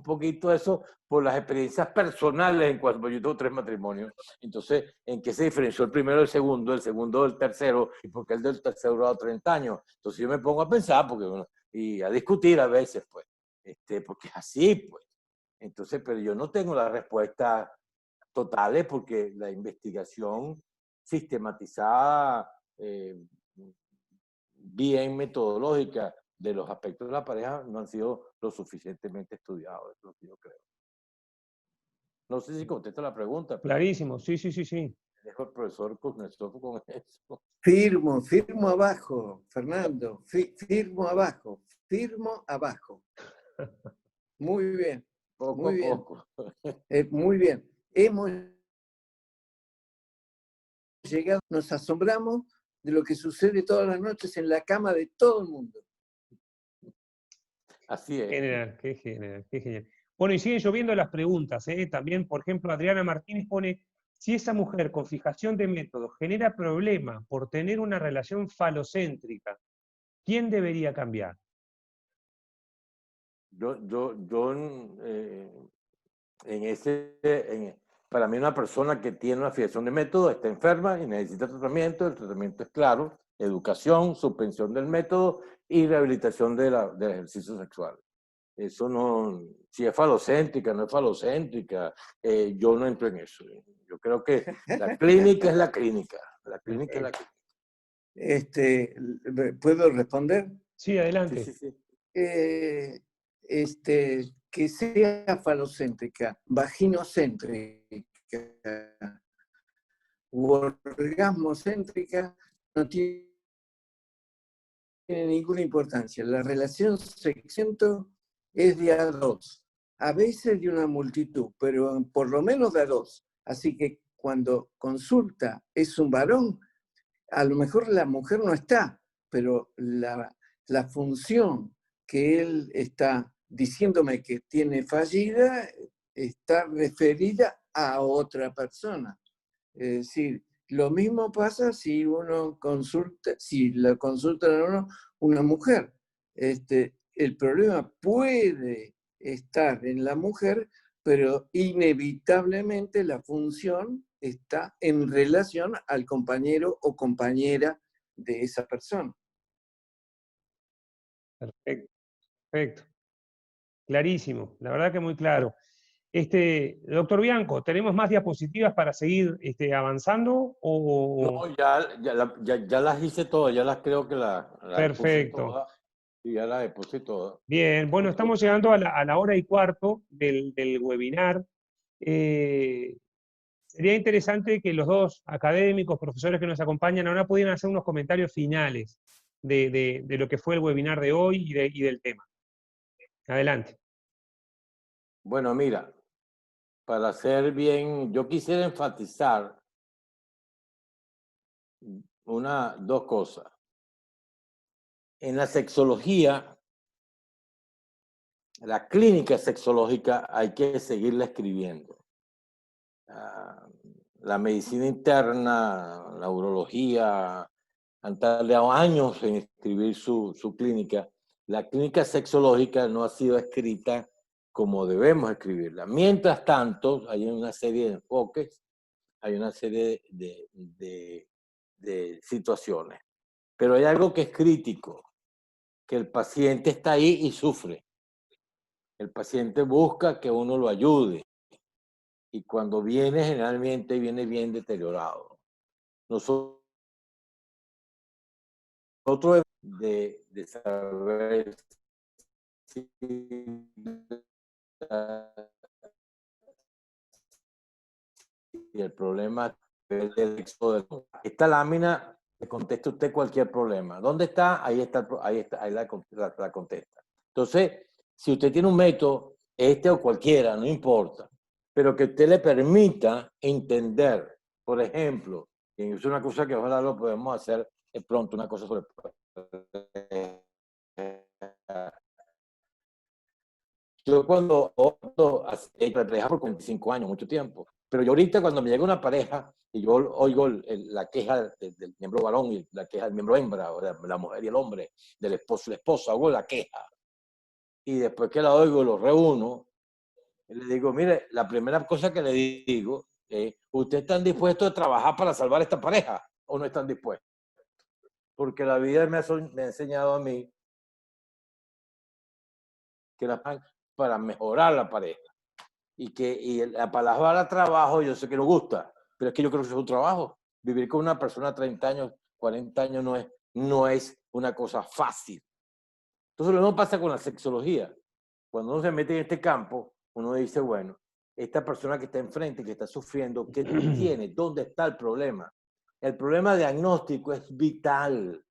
Speaker 2: poquito eso por las experiencias personales en cuanto yo tengo 3 matrimonios. Entonces, ¿en qué se diferenció el primero del segundo del tercero? Y porque el del tercero duró 30 años. Entonces yo me pongo a pensar y a discutir a veces, pues, porque es así, pues. Entonces, pero yo no tengo las respuestas totales porque la investigación sistematizada, bien metodológica de los aspectos de la pareja no han sido lo suficientemente estudiados, es lo que yo creo. No sé si contesto la pregunta. Pero
Speaker 1: clarísimo, sí.
Speaker 2: dejo al profesor Kuznetsov con eso.
Speaker 3: Firmo abajo, Fernando, firmo abajo. Muy bien.
Speaker 2: Poco a poco.
Speaker 3: Muy bien. Hemos llegado, nos asombramos de lo que sucede todas las noches en la cama de todo el mundo.
Speaker 2: Así es.
Speaker 1: Qué genial. Bueno, y siguen lloviendo las preguntas, ¿eh? También, por ejemplo, Adriana Martínez pone, si esa mujer con fijación de método genera problema por tener una relación falocéntrica, ¿quién debería cambiar?
Speaker 2: Para mí una persona que tiene una fijación de método está enferma y necesita tratamiento. El tratamiento es claro, educación, suspensión del método y rehabilitación del ejercicio sexual. Eso no, si es falocéntrica, no es falocéntrica, yo no entro en eso. Yo creo que la clínica es la clínica. La clínica es la clínica.
Speaker 3: ¿Puedo responder?
Speaker 1: Sí, adelante.
Speaker 2: Sí, sí, sí.
Speaker 3: Que sea falocéntrica, vaginocéntrica u orgasmocéntrica no tiene ninguna importancia. La relación sexo es de a dos, a veces de una multitud, pero por lo menos de a dos. Así que cuando consulta es un varón, a lo mejor la mujer no está, pero la función que él está diciéndome que tiene fallida está referida a otra persona. Es decir, lo mismo pasa si uno consulta, si la consulta a uno una mujer. El problema puede estar en la mujer, pero inevitablemente la función está en relación al compañero o compañera de esa persona.
Speaker 1: Perfecto, perfecto. Clarísimo, la verdad que muy claro. Doctor Bianco, ¿tenemos más diapositivas para seguir avanzando?
Speaker 2: No, ya las hice todas, ya las creo que las puse
Speaker 1: Perfecto.
Speaker 2: todas. Y ya las puse todas.
Speaker 1: Bien, bueno, estamos llegando a la hora y cuarto del webinar. Sería interesante que los dos académicos, profesores que nos acompañan ahora pudieran hacer unos comentarios finales de lo que fue el webinar de hoy y del tema. Adelante.
Speaker 2: Bueno, mira, para hacer bien, yo quisiera enfatizar dos cosas. En la sexología, la clínica sexológica hay que seguirla escribiendo. La medicina interna, la urología, han tardado años en escribir su clínica. La clínica sexológica no ha sido escrita como debemos escribirla. Mientras tanto, hay una serie de enfoques, hay una serie de situaciones. Pero hay algo que es crítico, que el paciente está ahí y sufre. El paciente busca que uno lo ayude. Y cuando viene, generalmente viene bien deteriorado. Nosotros de saber si el problema es del éxodo. Esta lámina le contesta usted cualquier problema. ¿Dónde está? Ahí está, ahí la contesta. Entonces, si usted tiene un método, este o cualquiera, no importa, pero que usted le permita entender, por ejemplo, y es una cosa que ojalá lo podemos hacer pronto, una cosa sobre yo cuando he pareja por 45 años, mucho tiempo, pero yo ahorita cuando me llega una pareja y yo oigo la queja del miembro varón y la queja del miembro hembra, o la mujer y el hombre, del esposo y la esposa, oigo la queja. Y después que la oigo, lo reúno, y le digo, mire, la primera cosa que le digo es, ¿ustedes están dispuestos a trabajar para salvar esta pareja o no están dispuestos? Porque la vida me ha enseñado a mí que para mejorar la pareja. Y la palabra trabajo yo sé que no gusta, pero es que yo creo que es un trabajo. Vivir con una persona de 30 años, 40 años no es una cosa fácil. Entonces lo mismo pasa con la sexología. Cuando uno se mete en este campo, uno dice, bueno, esta persona que está enfrente, que está sufriendo, ¿qué tiene? ¿Dónde está el problema? El problema diagnóstico es vital.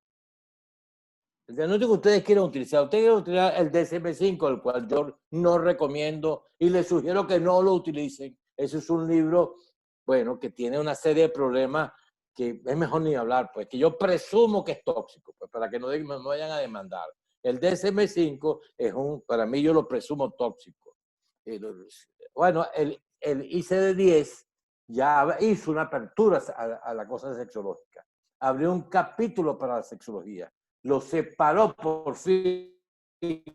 Speaker 2: El diagnóstico que ustedes quieren utilizar el DSM-5, el cual yo no recomiendo y les sugiero que no lo utilicen. Ese es un libro, bueno, que tiene una serie de problemas que es mejor ni hablar, pues, que yo presumo que es tóxico, pues, para que no me vayan a demandar. El DSM-5 para mí yo lo presumo tóxico. Bueno, el ICD-10 ya hizo una apertura a la cosa sexológica. Abrió un capítulo para la sexología. Lo separó por fin de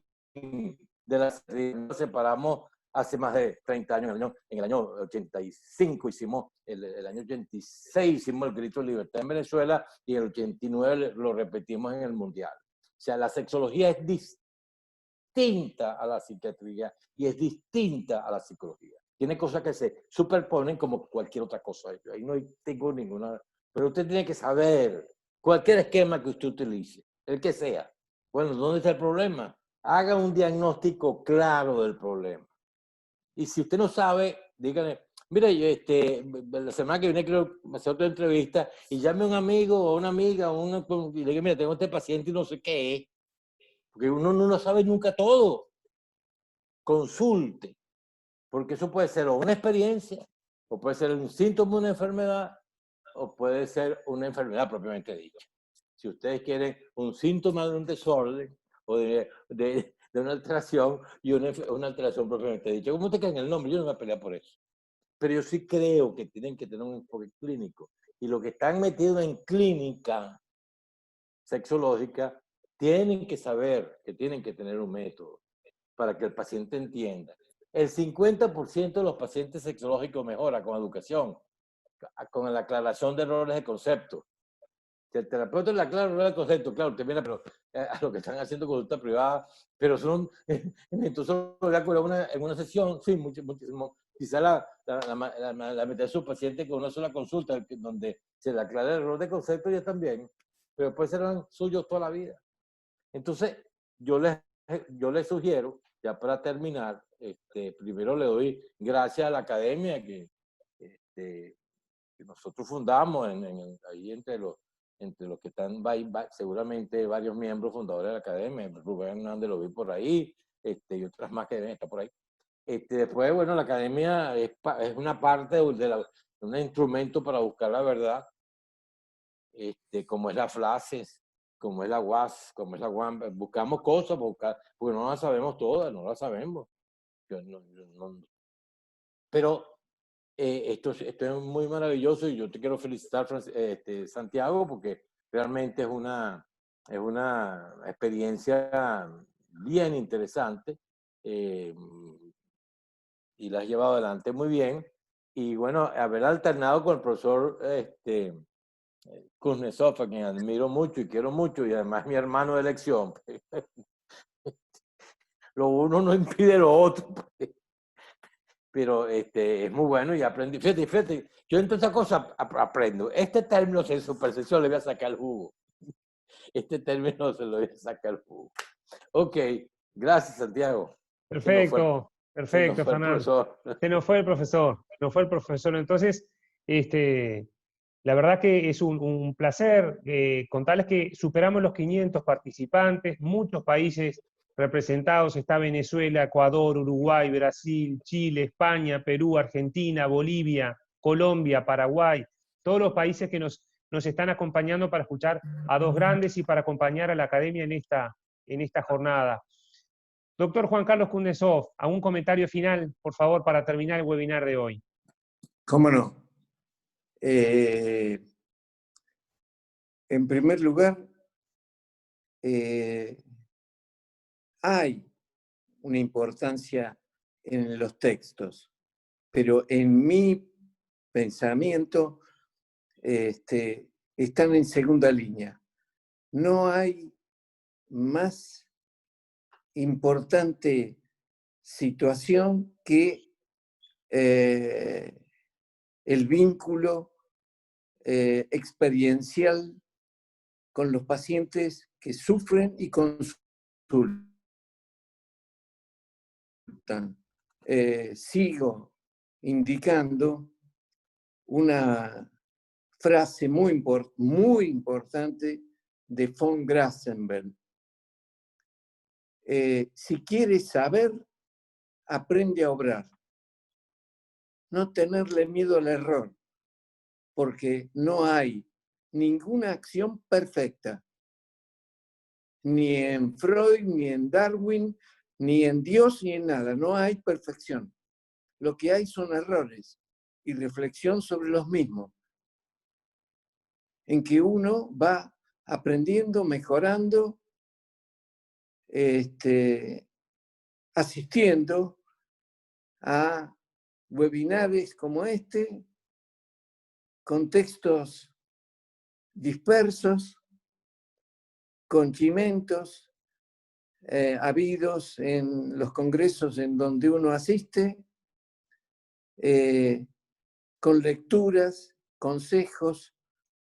Speaker 2: la sexología. Nos separamos hace más de 30 años. En el año 85 el año 86 hicimos el grito de libertad en Venezuela y en el 89 lo repetimos en el Mundial. O sea, la sexología es distinta a la psiquiatría y es distinta a la psicología. Tiene cosas que se superponen como cualquier otra cosa. Yo ahí no tengo ninguna... Pero usted tiene que saber cualquier esquema que usted utilice, el que sea. Bueno, ¿dónde está el problema? Haga un diagnóstico claro del problema. Y si usted no sabe, dígale, mire, la semana que viene quiero hacer otra entrevista y llame a un amigo o una amiga y le diga, mira, tengo este paciente y no sé qué es. Porque uno no sabe nunca todo. Consulte. Porque eso puede ser o una experiencia, o puede ser un síntoma de una enfermedad, o puede ser una enfermedad propiamente dicha. Si ustedes quieren un síntoma de un desorden o de una alteración y una alteración propiamente dicha. ¿Cómo te cae en el nombre? Yo no me voy a pelear por eso. Pero yo sí creo que tienen que tener un enfoque clínico. Y los que están metidos en clínica sexológica tienen que saber que tienen que tener un método para que el paciente entienda. El 50% de los pacientes sexológicos mejora con educación, con la aclaración de errores de concepto. Si el terapeuta le aclara errores de concepto, claro, termina, pero a lo que están haciendo consulta privada, pero son, entonces lo en una sesión, sí, muchísimo. Quizá la mitad de sus pacientes con una sola consulta, donde se le aclara el error de concepto, ya están bien, pero después serán suyos toda la vida. Entonces, yo les sugiero, ya para terminar, primero le doy gracias a la academia que nosotros fundamos ahí entre los que están, seguramente varios miembros fundadores de la academia, Rubén Hernández lo vi por ahí, y otras más que deben estar por ahí. Después, bueno, la academia es una parte de un instrumento para buscar la verdad, como es la FLACES, como es la UAS, como es la UAM. Buscamos cosas, porque no las sabemos todas, no las sabemos. Pero esto es muy maravilloso y yo te quiero felicitar, Santiago, porque realmente es una experiencia bien interesante y la has llevado adelante muy bien. Y bueno, haber alternado con el profesor Kuznetsov, a quien admiro mucho y quiero mucho, y además mi hermano de elección. Lo uno no impide lo otro. Pero es muy bueno y aprendí. Fíjate, yo en todas esas cosas aprendo. Este término de supersesión le voy a sacar el jugo. Este término se lo voy a sacar el jugo. Ok, gracias, Santiago.
Speaker 1: Perfecto, perfecto, Fernando. Se nos fue el profesor. Entonces, la verdad que es un placer contarles que superamos los 500 participantes, muchos países representados, está Venezuela, Ecuador, Uruguay, Brasil, Chile, España, Perú, Argentina, Bolivia, Colombia, Paraguay, todos los países que nos están acompañando para escuchar a dos grandes y para acompañar a la academia en esta jornada. Doctor Juan Carlos Kuznetsov, ¿algún comentario final, por favor, para terminar el webinar de hoy?
Speaker 3: ¿Cómo no? En primer lugar, hay una importancia en los textos, pero en mi pensamiento están en segunda línea. No hay más importante situación que el vínculo experiencial con los pacientes que sufren y consultan. Sigo indicando una frase muy importante de von Grassenberg. Si quieres saber, aprende a obrar. No tenerle miedo al error, porque no hay ninguna acción perfecta. Ni en Freud, ni en Darwin, ni en Dios, ni en nada. No hay perfección. Lo que hay son errores y reflexión sobre los mismos, en que uno va aprendiendo, mejorando, asistiendo a webinares como este, con textos dispersos, con chimentos, habidos en los congresos en donde uno asiste, con lecturas, consejos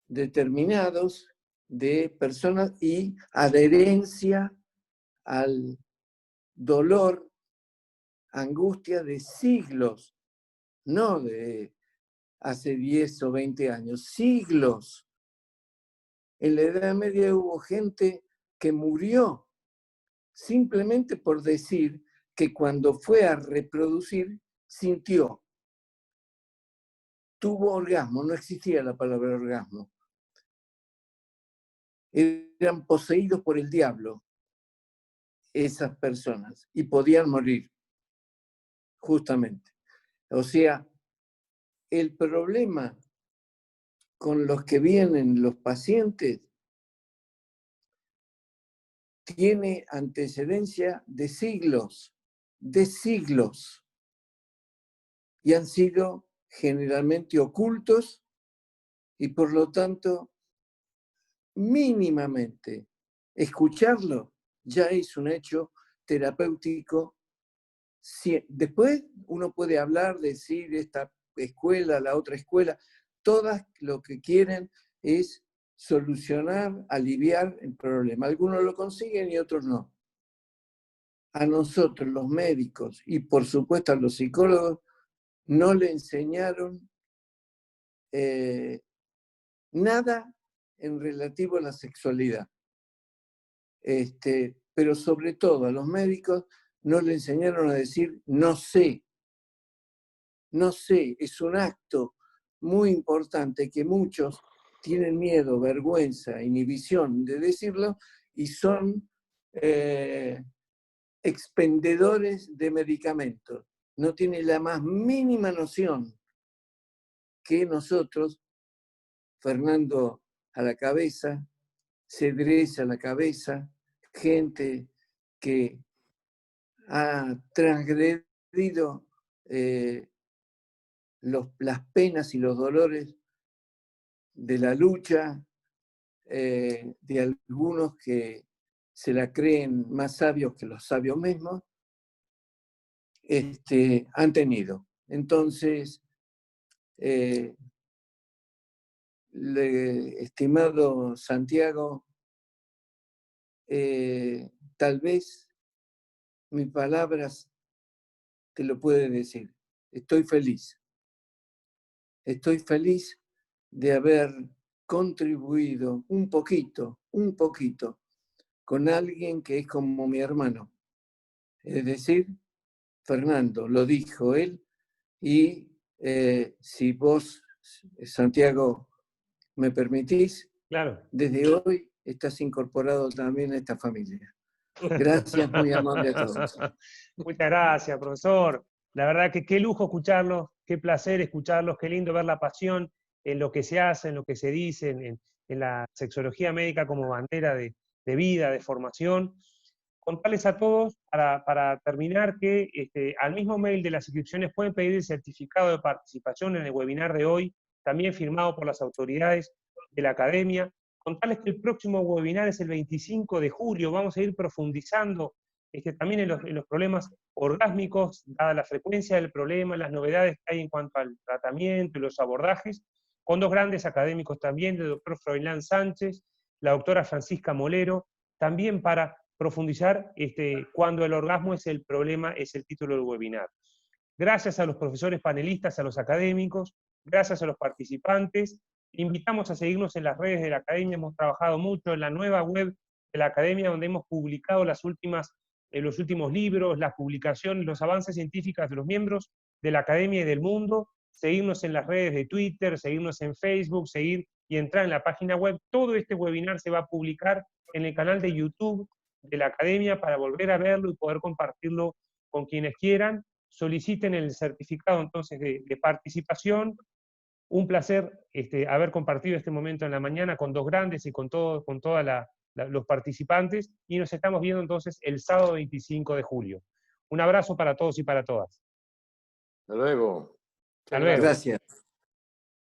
Speaker 3: determinados de personas y adherencia al dolor, angustia de siglos, no de hace 10 o 20 años, siglos. En la Edad Media hubo gente que murió simplemente por decir que cuando fue a reproducir, sintió. Tuvo orgasmo, no existía la palabra orgasmo. Eran poseídos por el diablo esas personas y podían morir, justamente. O sea, el problema con los que vienen los pacientes tiene antecedencia de siglos, y han sido generalmente ocultos y por lo tanto mínimamente escucharlo ya es un hecho terapéutico. Después uno puede hablar, decir esta escuela, la otra escuela, todas lo que quieren es solucionar, aliviar el problema. Algunos lo consiguen y otros no. A nosotros, los médicos, y por supuesto a los psicólogos, no le enseñaron nada en relativo a la sexualidad. Pero sobre todo a los médicos no le enseñaron a decir no sé. No sé, es un acto muy importante que muchos tienen miedo, vergüenza, inhibición de decirlo y son expendedores de medicamentos. No tienen la más mínima noción que nosotros, Fernando a la cabeza, Cedrés a la cabeza, gente que ha transgredido las penas y los dolores de la lucha, de algunos que se la creen más sabios que los sabios mismos, han tenido. Entonces, estimado Santiago, tal vez mis palabras te lo pueden decir. Estoy feliz. Estoy feliz de haber contribuido un poquito, con alguien que es como mi hermano. Es decir, Fernando, lo dijo él, y si vos, Santiago, me permitís,
Speaker 1: Claro.
Speaker 3: desde hoy estás incorporado también a esta familia. Gracias, muy amable a todos.
Speaker 1: Muchas gracias, profesor. La verdad que qué lujo escucharlos, qué placer escucharlos, qué lindo ver la pasión en lo que se hace, en lo que se dice, en la sexología médica como bandera de vida, de formación. Contarles a todos, para terminar, que al mismo mail de las inscripciones pueden pedir el certificado de participación en el webinar de hoy, también firmado por las autoridades de la academia. Contarles que el próximo webinar es el 25 de julio, vamos a ir profundizando también en los problemas orgásmicos, dada la frecuencia del problema, las novedades que hay en cuanto al tratamiento y los abordajes, con dos grandes académicos también, el doctor Froilán Sánchez, la doctora Francisca Molero, también para profundizar cuando el orgasmo es el problema, es el título del webinar. Gracias a los profesores panelistas, a los académicos, gracias a los participantes. Invitamos a seguirnos en las redes de la Academia, hemos trabajado mucho en la nueva web de la Academia, donde hemos publicado los últimos libros, las publicaciones, los avances científicos de los miembros de la Academia y del mundo. Seguirnos en las redes de Twitter, seguirnos en Facebook, seguir y entrar en la página web. Todo este webinar se va a publicar en el canal de YouTube de la Academia para volver a verlo y poder compartirlo con quienes quieran. Soliciten el certificado entonces de participación. Un placer haber compartido este momento en la mañana con dos grandes y con todos los participantes, y nos estamos viendo entonces el sábado 25 de julio. Un abrazo para todos y para todas.
Speaker 2: Hasta luego.
Speaker 1: Hasta luego.
Speaker 3: Gracias.